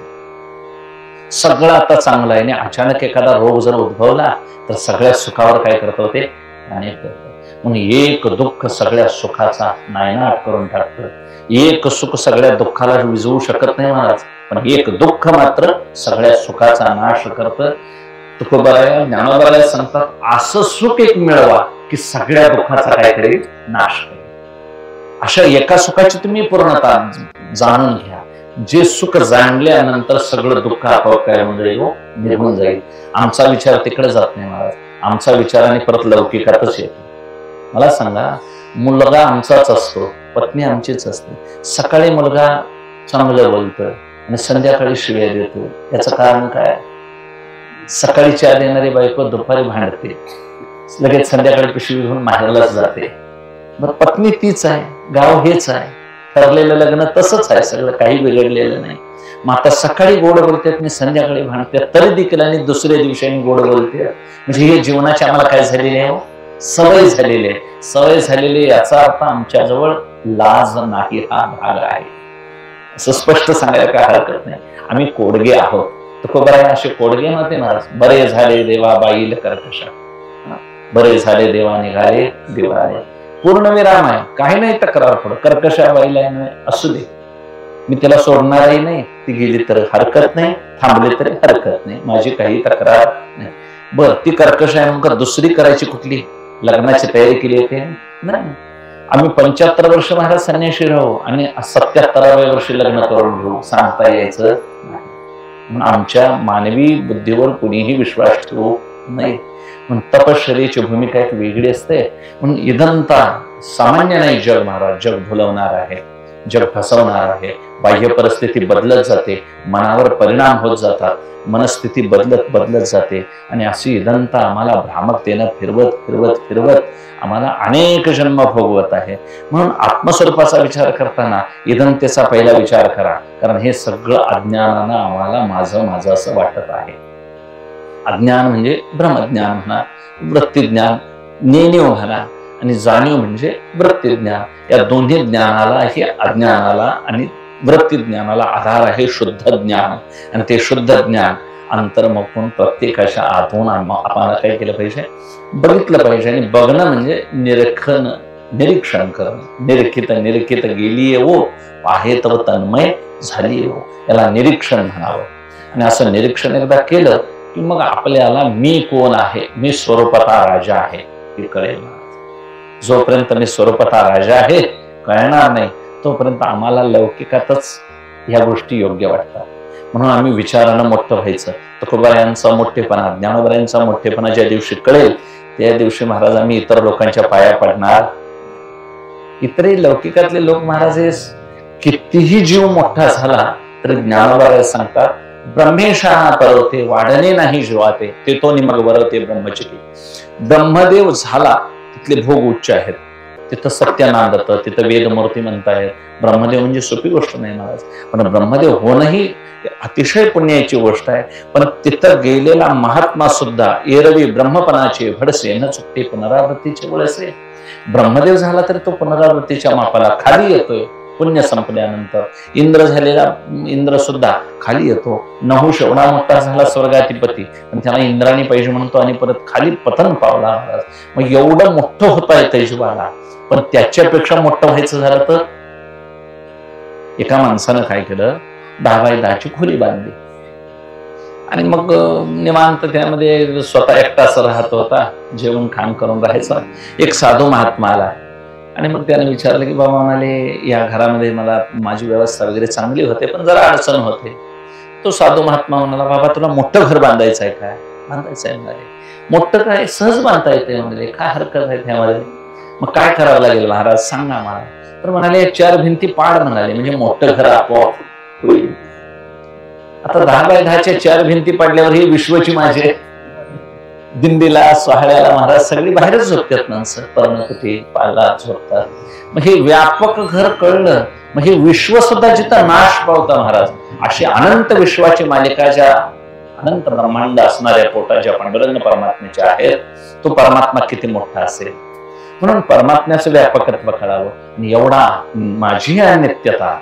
सगळं आता चांगलं आहे आणि अचानक एखादा रोग जर उद्भवला तर सगळ्या सुखावर काय करतो ते नायनाट करतो. म्हणून एक दुःख सगळ्या सुखाचा नायनाट करून टाकतं. एक सुख सगळ्या दुःखाला विझवू शकत नाही महाराज, पण एक दुःख मात्र सगळ्या सुखाचा नाश करतं. तुकोबाराय ज्ञानोबाराय सांगतात, असं सुख एक मिळवा की सगळ्या दुःखाचा काहीतरी नाश करेल. अशा एका सुखाची तुम्ही पूर्णता जाणून घ्या. जे सुख जाणल्यानंतर सगळं दुःख आपोआप काय होऊन जाईल, निघून जाईल. आमचा विचार तिकडे जात नाही महाराज, आमचा विचाराने परत लौकिकातच येतो. मला सांगा, मुलगा आमचाच असतो, पत्नी आमचीच असते. सकाळी मुलगा चांगलं बोलतोय आणि संध्याकाळी शिव्या देतो, याचं कारण काय? सकाळी चहा देणारी बायको दुपारी भांडते, लगेच संध्याकाळी पिशवी घेऊन माहेरलाच जाते. बरं, पत्नी तीच आहे, गाव हेच आहे, ठरलेलं लग्न तसंच आहे, सगळं काही बिघडलेलं नाही. मग आता सकाळी गोड बोलतात आणि संध्याकाळी भांडतात, तरी देखील आणि दुसऱ्या दिवशी गोड बोलते. म्हणजे हे जीवनाची आम्हाला काय झालेली आहे, सवय झालेली आहे. सवय झालेली याचा अर्थ आमच्याजवळ लाज नाही हा भाग आहे, असं स्पष्ट सांगायला काय हरकत नाही. आम्ही कोडगे आहोत. तुकोबाराय असे कोडगे नव्हते महाराज. बरे झाले देवा बाईल कर्कशा, बरे झाले देवा निघाले दिवाळे, पूर्ण विराम आहे, काही नाही तक्रार पड. कर्कशा बाईला असू दे, मी त्याला सोडणारही नाही, ती गेली तर हरकत नाही, थांबले तरी हरकत नाही, माझी काही तक्रार नाही. बर, ती कर्कश आहे मग दुसरी करायची कुठली? लग्नाची तयारी केली होती नाही. आम्ही 75 वर्ष महाराज संन्याशी राहू आणि 77व्या वर्षी लग्न करून घेऊ, सांगता यायचं नाही. म्हणून आमच्या मानवी बुद्धीवर कुणीही विश्वास ठेवू नये. म्हणून तपश्चर्येची भूमिका एक वेगळी असते. म्हणून इदंता सामान्य नाही जग महाराज, जग भुलवणार आहे, जग फसवणार आहे. बाह्य परिस्थिती बदलत जाते, मनावर परिणाम होत जातात, मनस्थिती बदलत जाते, आणि अशी इदंता आम्हाला भ्रामकतेनं फिरवत फिरवत फिरवत आम्हाला अनेक जन्म भोगवत आहे. म्हणून आत्मस्वरूपाचा विचार करताना इदंतेचा पहिला विचार करा, कारण हे सगळं अज्ञानानं आम्हाला माझं असं वाटत आहे. अज्ञान म्हणजे ब्रह्मज्ञान म्हणा, वृत्तीज्ञान, नेणीव म्हणा, आणि जाणीव म्हणजे वृत्तीज्ञान. या दोन्ही ज्ञानाला, हे अज्ञानाला आणि वृत्तीज्ञानाला आधार आहे शुद्ध ज्ञान. आणि ते शुद्ध ज्ञान अंतर्मुखून प्रत्येकाच्या आतून आपण काय केलं पाहिजे, बघितलं पाहिजे. आणि बघणं म्हणजे निरीक्षण करणं. निरीक्षित गेली वो आहे तव तन्मय झाली हो, याला निरीक्षण म्हणावं. आणि असं निरीक्षण एकदा केलं की मग आपल्याला मी कोण आहे, मी स्वरूपता राजा आहे हे कळेल. जोपर्यंत मी स्वरूपता राजा आहे कळणार नाही, तोपर्यंत आम्हाला लौकिकातच ह्या गोष्टी योग्य वाटतात. म्हणून आम्ही विचारानं मोठं व्हायचं. तुकोबारायांचा मोठेपणा, ज्ञानोबारायांचा मोठेपणा ज्या दिवशी कळेल त्या दिवशी महाराज आम्ही इतर लोकांच्या पाया पडणार. इतरही लौकिकातले लोक महाराज हे कितीही जीव मोठा झाला तरी ज्ञानोबाराय सांगतात, ब्रह्मेशा परवते वाढणे नाही जीवाते, ते तो निमग वरते ब्रह्मचकी. ब्रह्मदेव झाला तिथले भोग उच्च आहेत, तिथं सत्य नांदतं, तिथं वेदमूर्ती म्हणतायत. ब्रह्मदेव म्हणजे सोपी गोष्ट नाही महाराज, पण ब्रह्मदेव होणंही अतिशय पुण्याची गोष्ट आहे. पण तिथं गेलेला महात्मा सुद्धा एरवी ब्रह्मपणाचे भडसे न चुकते पुनरावृत्तीचे वळसे. ब्रह्मदेव झाला तर तो पुनरावृत्तीच्या मापाला खाली येतोय. पुण्य संपल्यानंतर इंद्र झालेला इंद्र सुद्धा खाली येतो. नहुष एवढा मोठा झाला स्वर्गाधिपती, पण त्याला इंद्राणी पाहिजे म्हणतो आणि परत खाली पतन पावला महाराज. मग एवढं मोठं होता येतं जीवाला, पण त्याच्यापेक्षा मोठं व्हायचं झालं तर एका माणसानं काय केलं, 10 बाय 10ची खोली बांधली आणि मग निवांत त्यामध्ये स्वतः एकटाच राहत होता, जेवण खाण करून राहायचं. एक साधू महात्मा आला आणि मग त्याने विचारलं की बाबा म्हणाले, या घरामध्ये मला माझी व्यवस्था वगैरे चांगली होते, पण जरा अडचण होते. तो साधू महात्मा म्हणाला, बाबा तुला मोठं घर बांधायचं आहे काय? बांधायचं आहे म्हणाले. मोठं काय? सहज बांधता येते म्हणाले, काय हरकत आहे त्यामध्ये? मग काय करावं लागेल महाराज सांगा मला. तर म्हणाले 4 भिंती पाड म्हणाले, म्हणजे मोठं घर आपोआप होईल. आता 10 बाय 10च्या 4 भिंती पाडल्यावर ही विश्वची माझे दिंडीला सोहळ्याला महाराज सगळी बाहेरच झोपतात माणसं, पर्णकुटी पाला झोपतात. मग हे व्यापक घर कळलं, मग हे विश्व सुद्धा जिथं नाश पावतं महाराज, अशी अनंत विश्वाची मालिका ज्या अनंत ब्रह्मांड असणाऱ्या पोटाच्या पांडुरंग परमात्म्याच्या आहेत, तो परमात्मा किती मोठा असेल. म्हणून परमात्म्याचं व्यापकत्व कळावं. आणि एवढा माझी अनित्यता,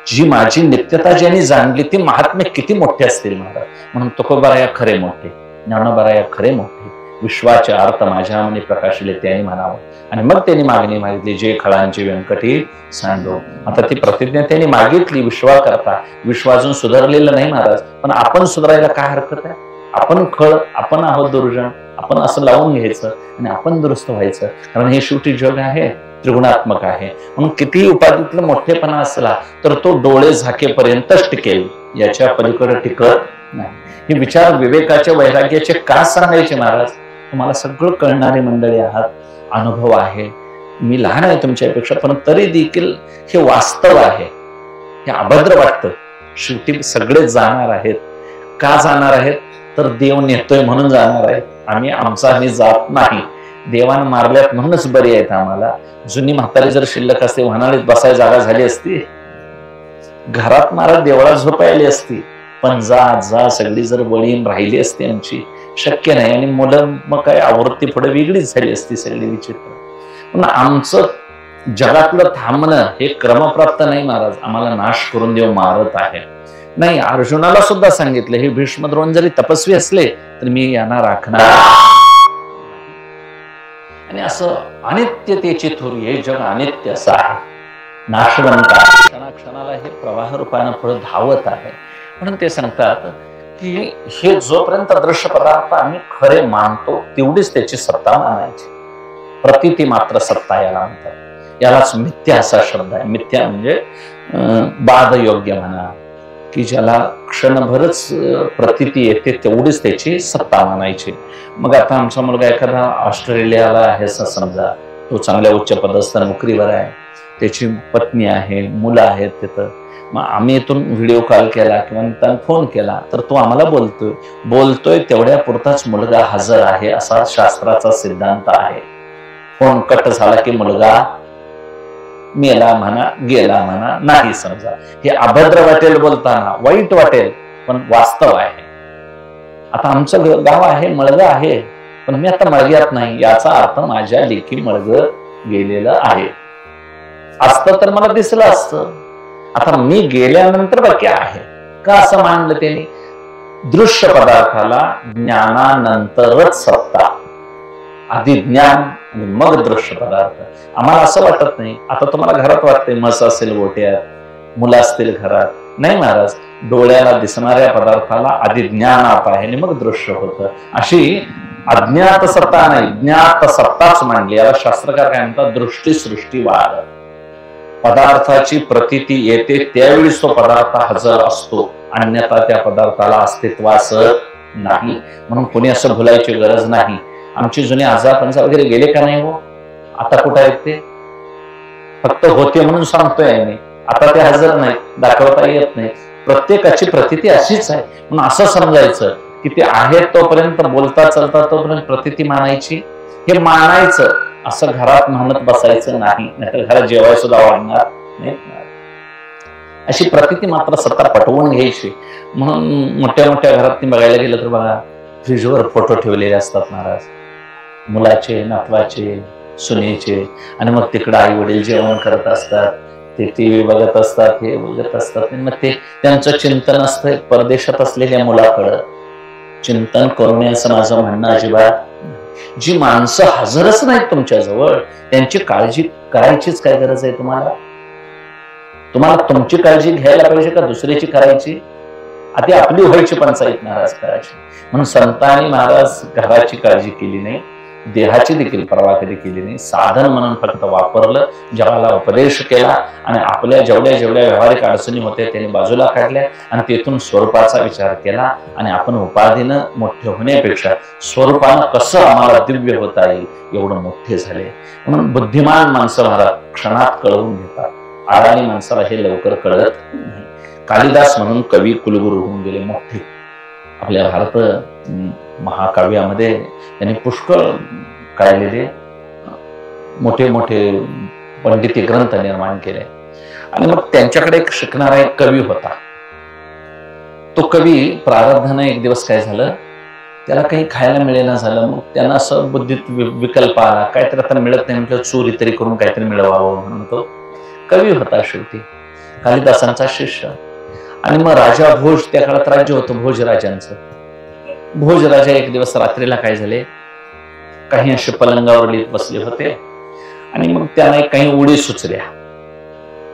जी माझी नित्यता ज्यांनी जाणली ती महात्म्य किती मोठे असतील महाराज. म्हणून तुकोबाराया खरे मोठे, ज्ञानोबाराया खरे मोठे, विश्वाचे अर्थ माझ्या मनी प्रकाशले त्यांनी म्हणावं. आणि मग त्यांनी मागणी मागितली, जे खळांची व्यंकटी सांडो. आता ती प्रतिज्ञा त्यांनी मागितली विश्वा करता. विश्व अजून सुधारलेलं नाही महाराज, पण आपण सुधारायला काय हरकत आहे? आपण खळ, आपण आहोत दुर्जन, आपण असं लावून घ्यायचं आणि आपण दुरुस्त व्हायचं. कारण हे शेवटी जग आहे, त्रिगुणात्मक आहे. म्हणून कितीही उपाधीतला मोठेपणा असला तर तो डोळे झाकेपर्यंतच टिकेल, याच्या पलीकडे टिकत नाही. हे विचार विवेकाचे वैराग्याचे का सांगायचे महाराज? तुम्हाला सगळं कळणारी मंडळी आहात, अनुभव आहे. मी लहान आहे तुमच्यापेक्षा, पण तरी देखील हे वास्तव आहे. हे अभद्र वाटतं. शेवटी सगळे जाणार आहेत. का जाणार आहेत? तर देव नेतोय म्हणून जाणार आहेत. आम्ही जात नाही. देवानं मारल्यात म्हणूनच बरी आहेत आम्हाला. जुनी म्हातारी जर शिल्लक असते, म्हणालीत बसाय जागा झाली असती, घरात मारा देवळा झोपायली असती, पण जा सगळी जर वळीन राहिली असती आमची, शक्य नाही. आणि मुलं मग काय आवृत्ती पुढे वेगळीच झाली असती सगळी विचित्र. पण आमचं जगातलं थांबणं हे क्रमप्राप्त नाही महाराज. आम्हाला नाश करून देव मारत आहे. नाही, अर्जुनाला सुद्धा सांगितलं, हे भीष्म द्रोण जरी तपस्वी असले तर मी यांना राखणार. आणि असं अनित्यतेची थोरी, हे जग अनित्य असं आहे, नाशवंत आहे. क्षणाक्षणाला हे प्रवाह रूपानं पुढे धावत आहे. म्हणून ते सांगतात की हे जोपर्यंत दृश्य पदार्थ आम्ही खरे मानतो तेवढीच त्याची सत्ता मानायची. प्रतीती मात्र सत्ता याला म्हणतात. यालाच मिथ्या असा शब्द आहे. मिथ्या म्हणजे बाधयोग्य म्हणा, की ज्याला क्षणभरच प्रतीती येते तेवढीच त्याची सत्ता मानायची. मग आता आमचा मुलगा एखादा ऑस्ट्रेलियाला आहे असं समजा, तो चांगल्या उच्च पदस्थ नोकरीवर आहे, त्याची पत्नी आहे, मुलं आहेत तिथं. मग आम्ही इथून व्हिडिओ कॉल केला किंवा फोन केला तर तो आम्हाला बोलतोय तेवढ्या पुरताच मुलगा हजर आहे, असा शास्त्राचा सिद्धांत आहे. फोन कट झाला की मुलगा मेला म्हणा, गेला म्हणा नाही समजा. हे अभद्र वाटेल बोलताना, वाईट वाटेल, पण वास्तव आहे. आता आमचं गाव आहे, मळग आहे, पण मी आता मळग्यात नाही, याचा अर्थ माझ्या लेखी मळग गेलेलं आहे. असतं तर मला दिसलं असतं. आता मी गेल्यानंतर बाकी आहे का असं मानलं त्यांनी? दृश्य पदार्थाला ज्ञानानंतरच सत्ता. आधी ज्ञान आणि मग दृश्य पदार्थ. आम्हाला असं वाटत नाही. आता तुम्हाला घरात वाटतंय म्हस असेल गोट्यात, मुलं असतील घरात. नाही महाराज, डोळ्याला दिसणाऱ्या पदार्थाला आधी ज्ञानात आहे आणि मग दृश्य होतं. अशी अज्ञात सत्ता नाही, ज्ञात सत्ताच मांडली. याला शास्त्रकार काय म्हणतात? दृष्टी सृष्टीवाद. पदार्थाची प्रतीती येते त्यावेळीच तो पदार्थ हजर असतो, अन्यथा त्या पदार्थाला अस्तित्वाच नाही. म्हणून कोणी असं भुलायची गरज नाही. आमची जुने आजारपंचा वगैरे गेले का नाही हो? आता कुठे आहेत ते? फक्त होते म्हणून सांगतोय मी. आता ते हजर नाही, दाखवता येत नाही. प्रत्येकाची प्रतीती अशीच आहे. म्हणून असं समजायचं की ते आहेत तोपर्यंत, बोलता चालता तोपर्यंत प्रतीती मानायची. हे मानायचं असं घरात म्हणत बसायचं नाही, नाहीतर घरात जेवायला सुद्धा वाढणार नाही. अशी प्रतीती मात्र सत्ता पटवून घ्यायची. म्हणून मोठ्या मोठ्या घरात बघायला गेलं तर बघा, फ्रीजवर फोटो ठेवलेले असतात महाराज, मुलाचे, नातवाचे, सुनेचे, आणि मग तिकडे आई वडील जेवण करत असतात, ते टीव्ही बघत असतात, हे बघत असतात. मग ते त्यांचं चिंतन असतं परदेशात असलेल्या मुलाकडं. चिंतन करू नये असं माझं म्हणणं अजिबात. जी माणसं हजरच नाहीत तुमच्या जवळ, त्यांची काळजी करायचीच काय गरज आहे तुम्हाला? तुम्हाला तुमची काळजी घ्यायला पाहिजे का दुसऱ्याची करायची? आधी आपली व्हायची पंचायत महाराज करायची. म्हणून संतांनी महाराज घराची काळजी केली नाही, देहाची देखील पर्वा कधी केली नाही. साधन म्हणून फक्त वापरलं, जगाला उपदेश केला, आणि आपल्या जेवढ्या जेवढ्या व्यावहारिक अडचणी होत्या त्यांनी बाजूला काढल्या, आणि तेथून स्वरूपाचा विचार केला. आणि आपण उपाधीनं मोठे होण्यापेक्षा स्वरूपानं कसं आम्हाला दिव्य होता येईल एवढं मोठे झाले. म्हणून बुद्धिमान माणसं महाराज क्षणात कळवून घेतात, आडाणी माणसाला हे लवकर कळत नाही. कालिदास म्हणून कवी कुलगुरू होऊन गेले मोठे. आपल्या भारत महाकाव्यामध्ये त्यांनी पुष्कळ काढलेले मोठे मोठे पंडिती ग्रंथ निर्माण केले. आणि मग त्यांच्याकडे एक शिकणारा एक कवी होता. तो कवी प्रारब्धानं एक दिवस काय झालं, त्याला काही खायला मिळेना झालं. मग त्यांना असं बुद्धीत विकल्प आला, काहीतरी आता मिळत नाही म्हटलं, चोरी तरी करून काहीतरी मिळवावं म्हणून तो कवी होता शेवटी, कालिदासांचा शिष्य. आणि मग राजा भोज, त्या काळात राज्य होतं भोजराजांचं. भोजराजा एक दिवस रात्रीला काय झाले, काही असे पलंगावर लिहित बसले होते, आणि मग त्यांना काही उडी सुचल्या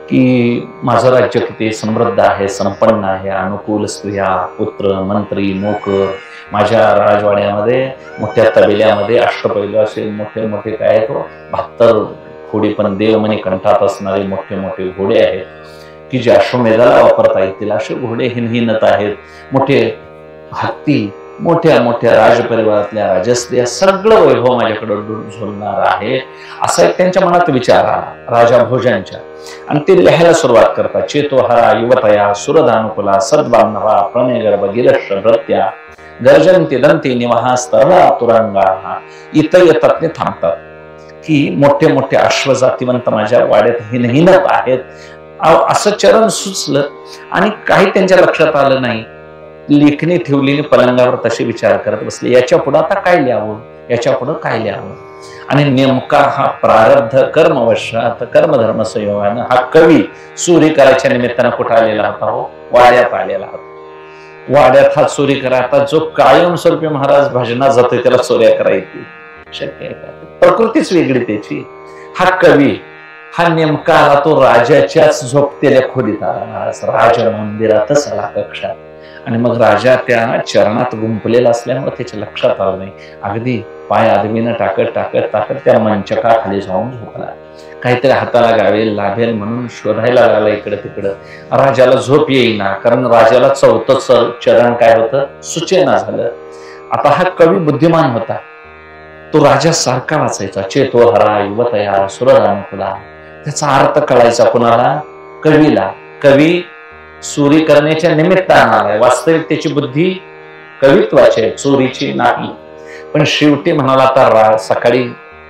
की माझं राज्य किती समृद्ध आहे, संपन्न आहे, अनुकूल स्त्रिया, पुत्र, मंत्री, नोकर, माझ्या राजवाड्यामध्ये मोठ्या तबेल्यामध्ये अष्टपैलू असे मोठे मोठे काय तो 72 घोडे, पण देवमणी कंठात असणारे मोठे मोठे घोडे आहेत की जे अश्वमेधाला वापरता येतील असे घोडे हिनहिनत आहेत. मोठे हत्ती, मोठ्या मोठ्या राजपरिवारातल्या राजस्त्रिया, सगळं वैभव माझ्याकडे झुलणार आहे, असा एक त्यांच्या मनात विचार आला राजा भोजांच्या. आणि ते लिहायला सुरुवात करतात. चेतोहरा युवतया सुरदानुकुला सद्बांधवा प्रणयगर्भ गिरश भृत्या गर्जंती दंती निवाहा स्तरला तुरंगा. इथं येतात ते थांबतात की मोठे मोठे अश्वजातिवंत माझ्या वाड्यात हिनहिनत आहेत. असं चरण सुचलं आणि काही त्यांच्या लक्षात आलं नाही. लेखणी ठेवलेली पलंगावर तसे विचार करत बसले, याच्या पुढे आता काय लिहावं, याच्या पुढे काय लिहावं. आणि नेमका हा प्रारब्ध कर्मवशात कर्मधर्म संयोगानं हा कवी चोरी करायच्या निमित्तानं कुठं आलेला होता, हो वाड्यात आलेला होता. वाड्यात हा चोरी करायचा जो कायमस्वरूपी महाराज भजनात जातोय त्याला चोऱ्या करायची शक्य आहे का? प्रकृतीच वेगळी त्याची. हा कवी हा नेमका आला तो राजाच्याच झोपतेल्या खोलीत आला महाराज, राज मंदिरातच आला कक्षात. आणि मग राजा त्या चरणात गुंपलेला असल्यामुळे त्याच्या लक्षात आलं नाही. अगदी पाय आदमीनं टाकत टाकत टाकत त्या मंचकाखाली जाऊन झोपला. काहीतरी हाताला गावेल लाभेल म्हणून शोधायला लागला इकडे तिकडं. राजाला झोप येईना, कारण राजाला चौथं चरण काय होतं सुचेना झालं. आता हा कवी बुद्धिमान होता, तो राजा सारखा वाचायचा. चेतोहरा युवतया सुरदानुकुला, त्याचा अर्थ कळायचा कुणाला? कवीला. कवी चोरी करण्याच्या निमित्तानं आलाय, वास्तविक त्याची बुद्धी कवित्वाची आहे, चोरीची नाही. पण शेवटी म्हणाला आता सकाळी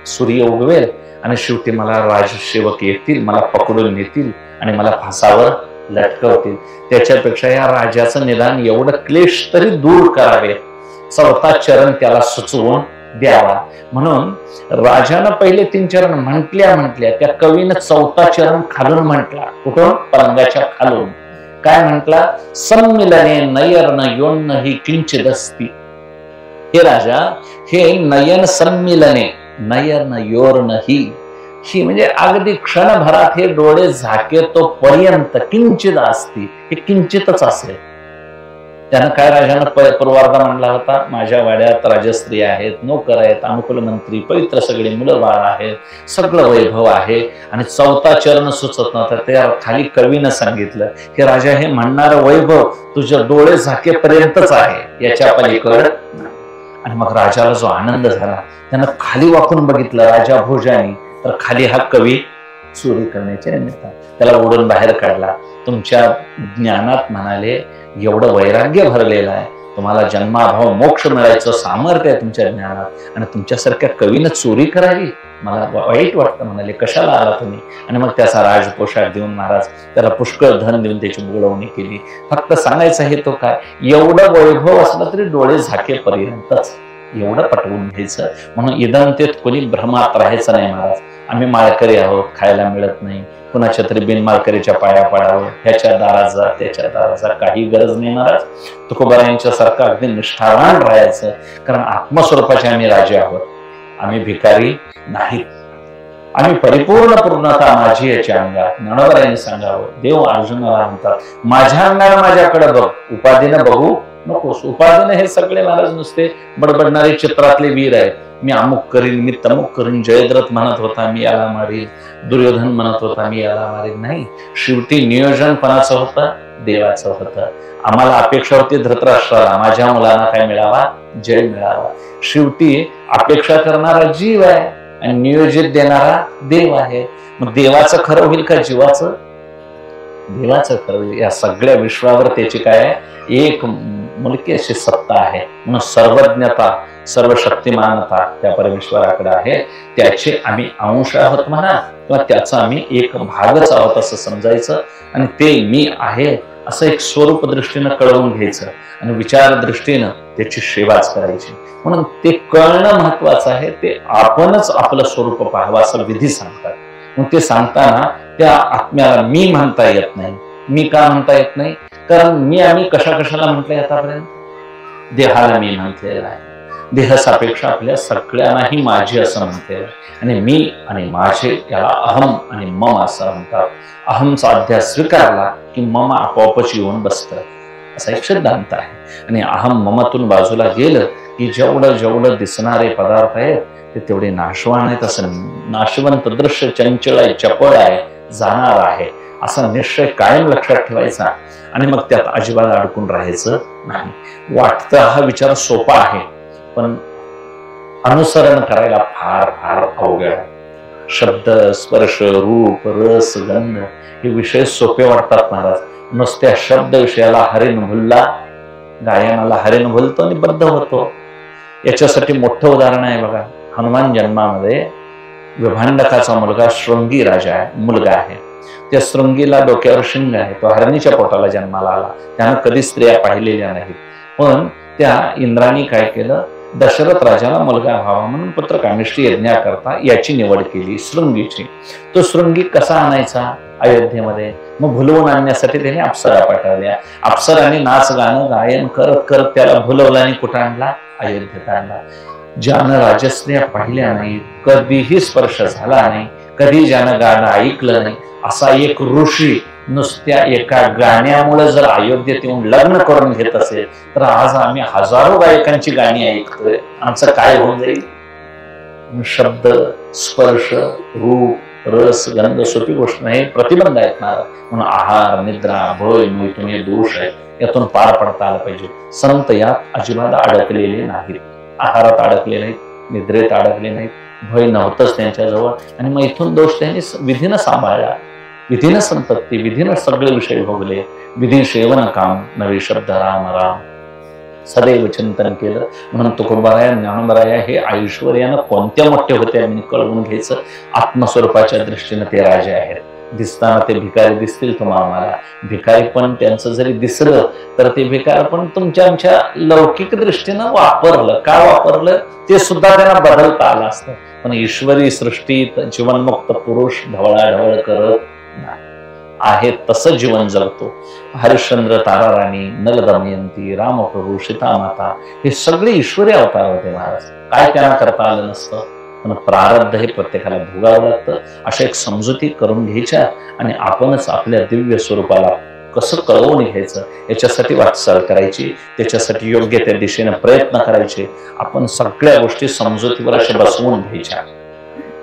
सूर्य उगवेल आणि शेवटी मला राजसेवक येतील, मला पकडून नेतील आणि मला फासावर लटकवतील. त्याच्यापेक्षा या राजाचं निदान एवढं क्लेश तरी दूर करावे, चौथा चरण त्याला सुचवून द्यावा. म्हणून राजानं पहिले 3 चरण म्हटल्या त्या कवीनं चौथा चरण खालून म्हटला. कुठून? पलंगाच्या खालून. काय म्हटला? सम्मिलने नयन योन्न ही किंचिदस्ती. हे राजा, हे नयन सम्मिलने, नयन योर्ण ही म्हणजे अगदी क्षणभरात हे डोळे झाके तो पर्यंत किंचित असती, हे किंचितच असेल. त्यानं काय राजानं पूर्वार्ध म्हणला होता, माझ्या वाड्यात राजस्त्री आहेत, नोकर आहेत, अनुकूल मंत्री, पवित्र सगळे मुलं बाळ आहेत, सगळं वैभव आहे. आणि चौथा चरण सुचत नव्हता. त्या खाली कवीनं सांगितलं की राजा, हे म्हणणारं वैभव तुझ्या डोळे झाकेपर्यंतच आहे, याच्या पलीकडे. आणि मग राजाला जो आनंद झाला, त्यानं खाली वाकून बघितलं राजा भोजानी, तर खाली हा कवी चोरी करण्याच्या निमित्तानं त्याला ओढून बाहेर काढला. तुमच्या ज्ञानात म्हणाले एवढं वैराग्य भरलेलं आहे, तुम्हाला जन्माभाव मोक्ष मिळायचं सामर्थ्य आहे तुमच्या ज्ञानात, आणि तुमच्यासारख्या कवीनं चोरी करावी, मला वाईट वाटतं म्हणाले, कशाला आला तुम्ही? आणि मग त्याचा राजपोशाख देऊन महाराज त्याला पुष्कळ धन देऊन त्याची बोलवणी केली. फक्त सांगायचा हेतू काय, एवढं वैभव असलं तरी डोळे झाकेपर्यंतच, एवढं पटवून घ्यायचं. म्हणून इदम ते कोणी भ्रमात राहायचं नाही महाराज. आम्ही माळकरी आहोत, खायला मिळत नाही, कुणाच्या तरी बिनमाळकरीच्या पाया पडावं, ह्याच्या दारात जा त्याच्या दारात जा, काही गरज नाही महाराज. तुकोबारायांच्या सारखं अगदी निष्ठावान राहायचं. कारण आत्मस्वरूपाचे आम्ही राजे आहोत, आम्ही भिकारी नाहीत. आम्ही परिपूर्ण पूर्णता माझी याच्या अंगात. ज्ञानोबारायांनी सांगावं, देव अर्जुनाला म्हणतात, माझ्या अंगाला माझ्याकडे बघ, उपाधीनं बघू नकोस. उपाधीनं हे सगळे महाराज नुसते बडबडणारे चित्रातले वीर आहेत. मी अमुक करीन, मी तमुक करीन. जयद्रथ म्हणत होता मी याला मारीन, दुर्योधन म्हणत होता मी याला मारीन. नाही, शेवटी नियोजन कोणाचं होतं? देवाचं होतं. आम्हाला अपेक्षा होती धृतराष्ट्राला, माझ्या मुलांना काय मिळावा? जय मिळावा. शेवटी अपेक्षा करणारा जीव आहे आणि नियोजित देणारा देव आहे. मग देवाचं खरं होईल का जीवाचं? देवाचं खरं होईल. या सगळ्या विश्वावर त्याची काय एक मुलकी अशी सत्ता आहे. म्हणून सर्वज्ञता, सर्वशक्तिमानता त्या परमेश्वराकडे आहे. त्याचे आम्ही अंश आहोत म्हणा, किंवा त्याचा आम्ही एक भागच आहोत असं समजायचं. आणि ते मी आहे असं एक स्वरूप दृष्टीनं कळवून घ्यायचं आणि विचार दृष्टीनं त्याची सेवाच करायची. म्हणून ते कळणं महत्वाचं आहे. ते आपणच आपलं स्वरूप पाहावं असं विधी सांगतात. मग ते सांगताना त्या आत्म्याला मी म्हणता येत नाही. मी का म्हणता येत नाही? कारण मी आम्ही कशाला म्हटलंय आतापर्यंत? देहाला मी म्हटलेलं आहे. देह सापेक्ष आपल्या सगळ्यांनाही माझे असं म्हणते. आणि मी आणि माझे याला अहम आणि मम असं म्हणतात. अहमचा अध्यास स्वीकारला की मम आपोआपच येऊन बसतं, असा एक सिद्धांत आहे. आणि अहम ममतून बाजूला गेलं की जेवढं जेवढं दिसणारे पदार्थ आहेत ते तेवढे नाशवान आहेत. असं नाशवंत दृश्य चंचल आहे, चपळ आहे, जाणार आहे असा निश्चय कायम लक्षात ठेवायचा. आणि मग त्यात अजिबात अडकून राहायचं नाही. वाटतं हा विचार सोपा आहे, पण अनुसरण करायला फार फार अवघड आहे. शब्द, स्पर्श, रूप, रस, गंध हे विषय सोपे वाटतात महाराज. नुसत्या शब्द विषयाला हरिण भुलला, गायनाला हरिण भुलतो आणि बद्ध होतो. याच्यासाठी मोठं उदाहरण आहे बघा. हनुमान जन्मामध्ये विभांडकाचा मुलगा शृंगी राजा आहे, मुलगा आहे. त्या शृंगीला डोक्यावर शिंग आहे. तो हरणीच्या पोटाला जन्माला आला. त्यानं कधी स्त्रिया पाहिलेल्या नाहीत. पण त्या इंद्राने काय केलं, दशरथ राजाला मुलगा व्हावा म्हणून पुत्रकामेष्टी यज्ञाकरता याची निवड केली, शृंगीची. तो शृंगी कसा आणायचा अयोध्येमध्ये? मग भुलवून आणण्यासाठी त्याने अप्सरा पाठवल्या. अप्सराने नाच गाणं गायन करत करत त्याला भुलवला आणि कुठं आणला? अयोध्येत आणला. ज्यानं राजस्त्रिया पाहिल्या नाही, कधीही स्पर्श झाला नाही, कधी ज्यानं गाणं ऐकलं नाही, असा एक ऋषी नुसत्या एका गाण्यामुळे जर अयोध्येत येऊन लग्न करून घेत असेल तर आज आम्ही हजारो गायकांची गाणी ऐकतोय. आमचं काय होऊन जाईल? शब्द, स्पर्श, रूप, रस, गंध सोपी गोष्ट नाही, प्रतिबंध आहेत ना. म्हणून आहार, निद्रा, भय, मैथुन हे दोष आहेत. यातून पार पडता आलं पाहिजे. संत यात अजिबात अडकलेले नाहीत. आहारात अडकले नाहीत, निद्रेत अडकले नाहीत, भय नव्हतंच त्यांच्याजवळ. आणि मैथुन दोष त्यांनी विधीनं सांभाळला. विधीनं संतती, विधीनं सगळे विषय भोगले. विधी सेवन काम नवे शब्द राम राम सदैव चिंतन केलं. म्हणून तुकोबाराया, ज्ञानोबाराया हे ऐश्वर्यानं कोणत्या मोठे होते आम्ही कळवून घ्यायचं. आत्मस्वरूपाच्या दृष्टीनं ते राजे आहेत. दिसताना ते भिकारी दिसतील तुम्हाला. भिकारी पण त्यांचं जरी दिसलं तर ते भिकार पण तुमच्या आमच्या लौकिक दृष्टीनं वापरलं. का वापरलं ते सुद्धा त्यांना बदलता आलं असतं. पण ईश्वरी सृष्टीत जीवनमुक्त पुरुष ढवळाढवळ करत आहे तसं जीवन जगतो. हरिश्चंद्र, ताराराणी, नल दमयंती, रामप्रभू, सीतामाता हे सगळे ईश्वरी अवतार होते महाराज. काय त्यांना करता आलं नसतं, पण प्रारब्ध हे प्रत्येकाला भोगावं लागतं. अशा एक समजुती करून घ्यायच्या आणि आपणच आपल्या दिव्य स्वरूपाला कसं कळवून घ्यायचं याच्यासाठी वाटचाल करायची. त्याच्यासाठी योग्य त्या दिशेने प्रयत्न करायचे. आपण सगळ्या गोष्टी समजुतीवर अशा बसवून घ्यायच्या.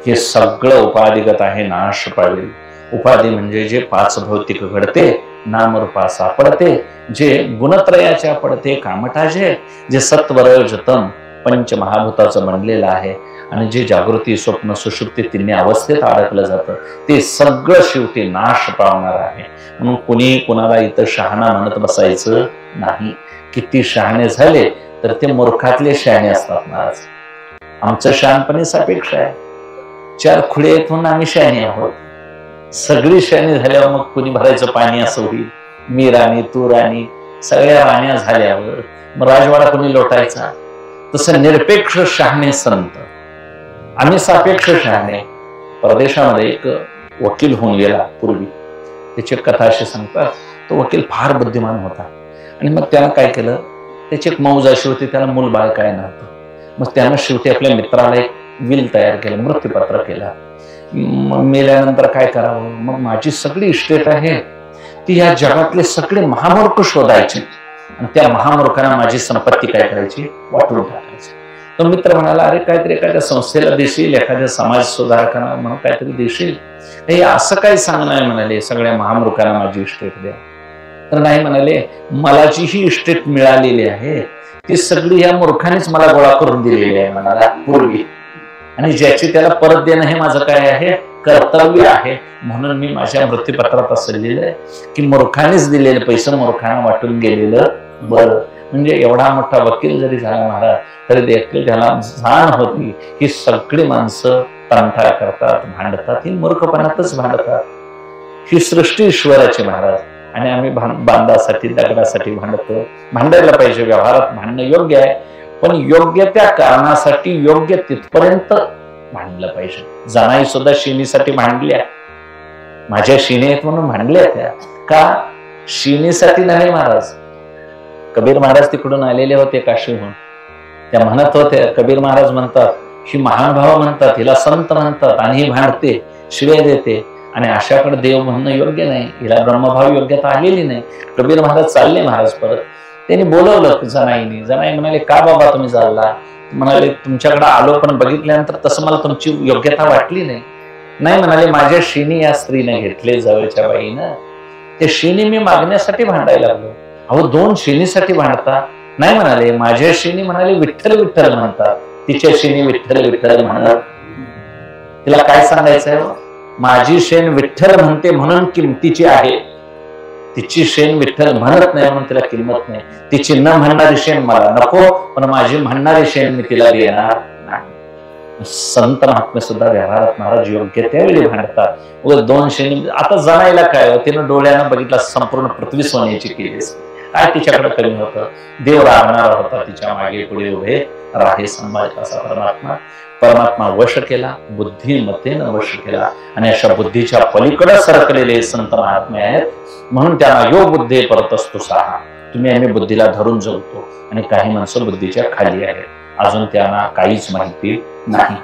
हे सगळं उपाधिगत आहे, नाश पावेल. उपाधी म्हणजे जे पाच भौतिक घडते, नामरूपा सापडते, जे गुणत्रयाच्या पडते कामठाजे, जे सत्वरजतम पंच महाभूताचं बनलेलं आहे आणि जे जागृती, स्वप्न, सुषुप्ती तिन्ही अवस्थेत अडकलं जातं ते सगळं शेवटी नाश पावणार आहे. म्हणून कुणी कुणाला इथं शहाणा म्हणत बसायचं नाही. किती शहाणे झाले तर ते मूर्खातले शहाणे असतात महाराज. आमचं शहाणपणे सापेक्ष आहे. 4 खुळे आहेत म्हणून आम्ही शहाणे आहोत. सगळी शहाणी झाल्यावर मग कुणी भरायचं पाणी असं होईल. मी राणी, तू राणी, सगळ्या राण्या झाल्यावर मग राजवाडा कुणी लोटायचा. तसं निरपेक्ष शहाणे संत, आम्ही सापेक्ष शहाणे. परदेशामध्ये एक वकील होऊन गेला पूर्वी, त्याची कथा अशी सांगतात. तो वकील फार बुद्धिमान होता आणि मग त्यानं काय केलं, त्याची एक मौज अशी होती, त्याला मूल बाळ काय नव्हतं. मग त्यानं शेवटी आपल्या मित्राला एक विल तयार केलं, मृत्यूपत्र केलं. मेल्यानंतर काय करावं, मग माझी सगळी इस्टेट आहे ती या जगातले सगळे महामूर्ख शोधायचे आणि त्या महामूर्खांना माझी संपत्ती काय करायची, वाटून टाकायची. तो मित्र म्हणाला, अरे काहीतरी एखाद्या संस्थेला देशील, एखाद्या समाज सुधारकांना म्हणून काहीतरी देशील. हे असं काही सांग नाही म्हणाले, सगळ्या महामूर्खांना माझी इस्टेट द्या. तर नाही म्हणाले, मला जी ही इस्टेट मिळालेली आहे ती सगळी या मूर्खानेच मला गोळा करून दिलेली आहे म्हणाला पूर्वी, आणि ज्याची त्याला परत देणं हे माझं काय आहे, कर्तव्य आहे. म्हणून मी माझ्या मृत्यूपत्रात असं लिहिलंय की मूर्खानेच दिलेले पैसे मूर्खांना वाटून गेलेलं बरं. म्हणजे एवढा मोठा वकील जरी झाला महाराज, तरी देखील त्याला जाण होती ही सगळी माणसं तंटा करतात, भांडतात, ही मूर्खपणातच भांडतात. ही सृष्टी ईश्वराची महाराज, आणि आम्ही बांधासाठी, दगडासाठी भांडतो. भांडायला पाहिजे, व्यवहारात भांडणं योग्य आहे, पण योग्य त्या कारणासाठी योग्य तिथपर्यंत भांडलं पाहिजे. जनाई सुद्धा शिनीसाठी भांडल्या, माझ्या शिणी आहेत म्हणून भांडल्या त्या, का शिनीसाठी नाही महाराज. कबीर महाराज तिकडून आलेले होते काशीहून, त्या म्हणत होत्या, कबीर महाराज म्हणतात ही महानुभाव म्हणतात, हिला संत म्हणतात, आणि ही भांडते, शिव्या देते, आणि अशाकडे देव म्हणणं योग्य नाही, हिला ब्रह्मभाव योग्यता आलेली नाही. कबीर महाराज चालले महाराज परत. त्यांनी बोलवलं जनाईने. जनाई म्हणाले, का बाबा तुम्ही चालला. म्हणाले, तुमच्याकडे आलो पण बघितल्यानंतर तसं मला तुमची योग्यता वाटली नाही. नाही म्हणाले, माझ्या शिणी या स्त्रीने घेतले, जवळच्या बाईनं, ते शिणी मी मागण्यासाठी भांडायला लागलो. अहो 2 शिणीसाठी भांडता. नाही म्हणाले, माझ्या शिणी म्हणाले विठ्ठल विठ्ठल म्हणतात, तिच्या शिणी विठ्ठल विठ्ठल म्हणतात. तिला काय सांगायचंय, माझी शेण विठ्ठल म्हणते म्हणून किमतीची आहे, तिची शेण विठ्ठल म्हणत नाही म्हणून तिला किंमत नाही. तिची न म्हणणारी शेण मला नको, पण माझी म्हणणारी शेण मी तिला देणार नाही. संत महात्मे सुद्धा व्यवहारात महाराज योग्य त्यावेळी भांडतात. व 2 शेणी. आता जनायला काय, तिनं डोळ्यानं बघितला संपूर्ण पृथ्वी सोन्याची केली, काय तिच्याकडे कमी होतं. देव राहणारा होता तिच्या मागे पुढे उभे राहे संभाळत असा परमात्मा. परमात्मा वश केला, बुद्धिमत्तेनं वश केला, आणि अशा बुद्धीच्या पलीकडे सरकलेले संत महात्मे आहेत. म्हणून त्यांना योग बुद्धी परत असतो साहा. तुम्ही आम्ही बुद्धीला धरून जगतो, आणि काही माणसं बुद्धीच्या खाली आहेत, अजून त्यांना काहीच माहिती नाही.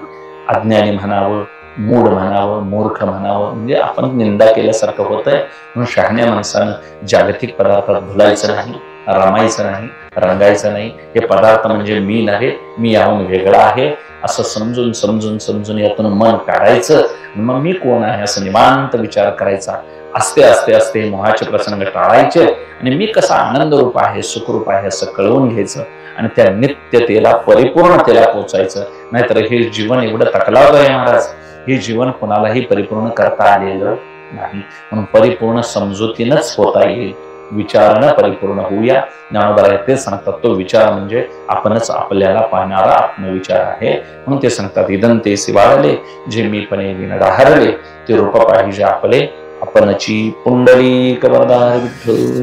अज्ञानी म्हणावं, मूढ म्हणावं, मूर्ख म्हणावं, म्हणजे आपण निंदा केल्यासारखं होतंय. म्हणून शहाण्या माणसानं जागतिक पदार्थात भुलायचं नाही, रमायचं नाही, रंगायचं नाही. हे पदार्थ म्हणजे मी नव्हे, मी याहून वेगळा आहे असं समजून समजून समजून यातून मन काढायचं. मग मी कोण आहे असं निवांत विचार करायचा. असते असते असते मोहाचे प्रसंग टाळायचे, आणि मी कसा आनंद रूप आहे, सुखरूप आहे असं कळवून घ्यायचं, आणि त्या नित्यतेला, परिपूर्णतेला पोचायचं. नाहीतर हे जीवन एवढं तकलावलं आहे महाराज, हे जीवन कोणालाही परिपूर्ण करता आलेलं नाही. म्हणून परिपूर्ण समजुतीनच होता येईल, विचारानं परिपूर्ण होऊया. ज्ञानोबा ते सांगतात, तो विचार म्हणजे आपणच आपल्याला पाहणारा आत्मविचार आहे. म्हणून ते सांगतात, इदंते सिवाळले जे मीपणे विनडाहरले, ते रूप पाहिजे आपले आपणची. पुंडलिक वरदार विठ्ठल.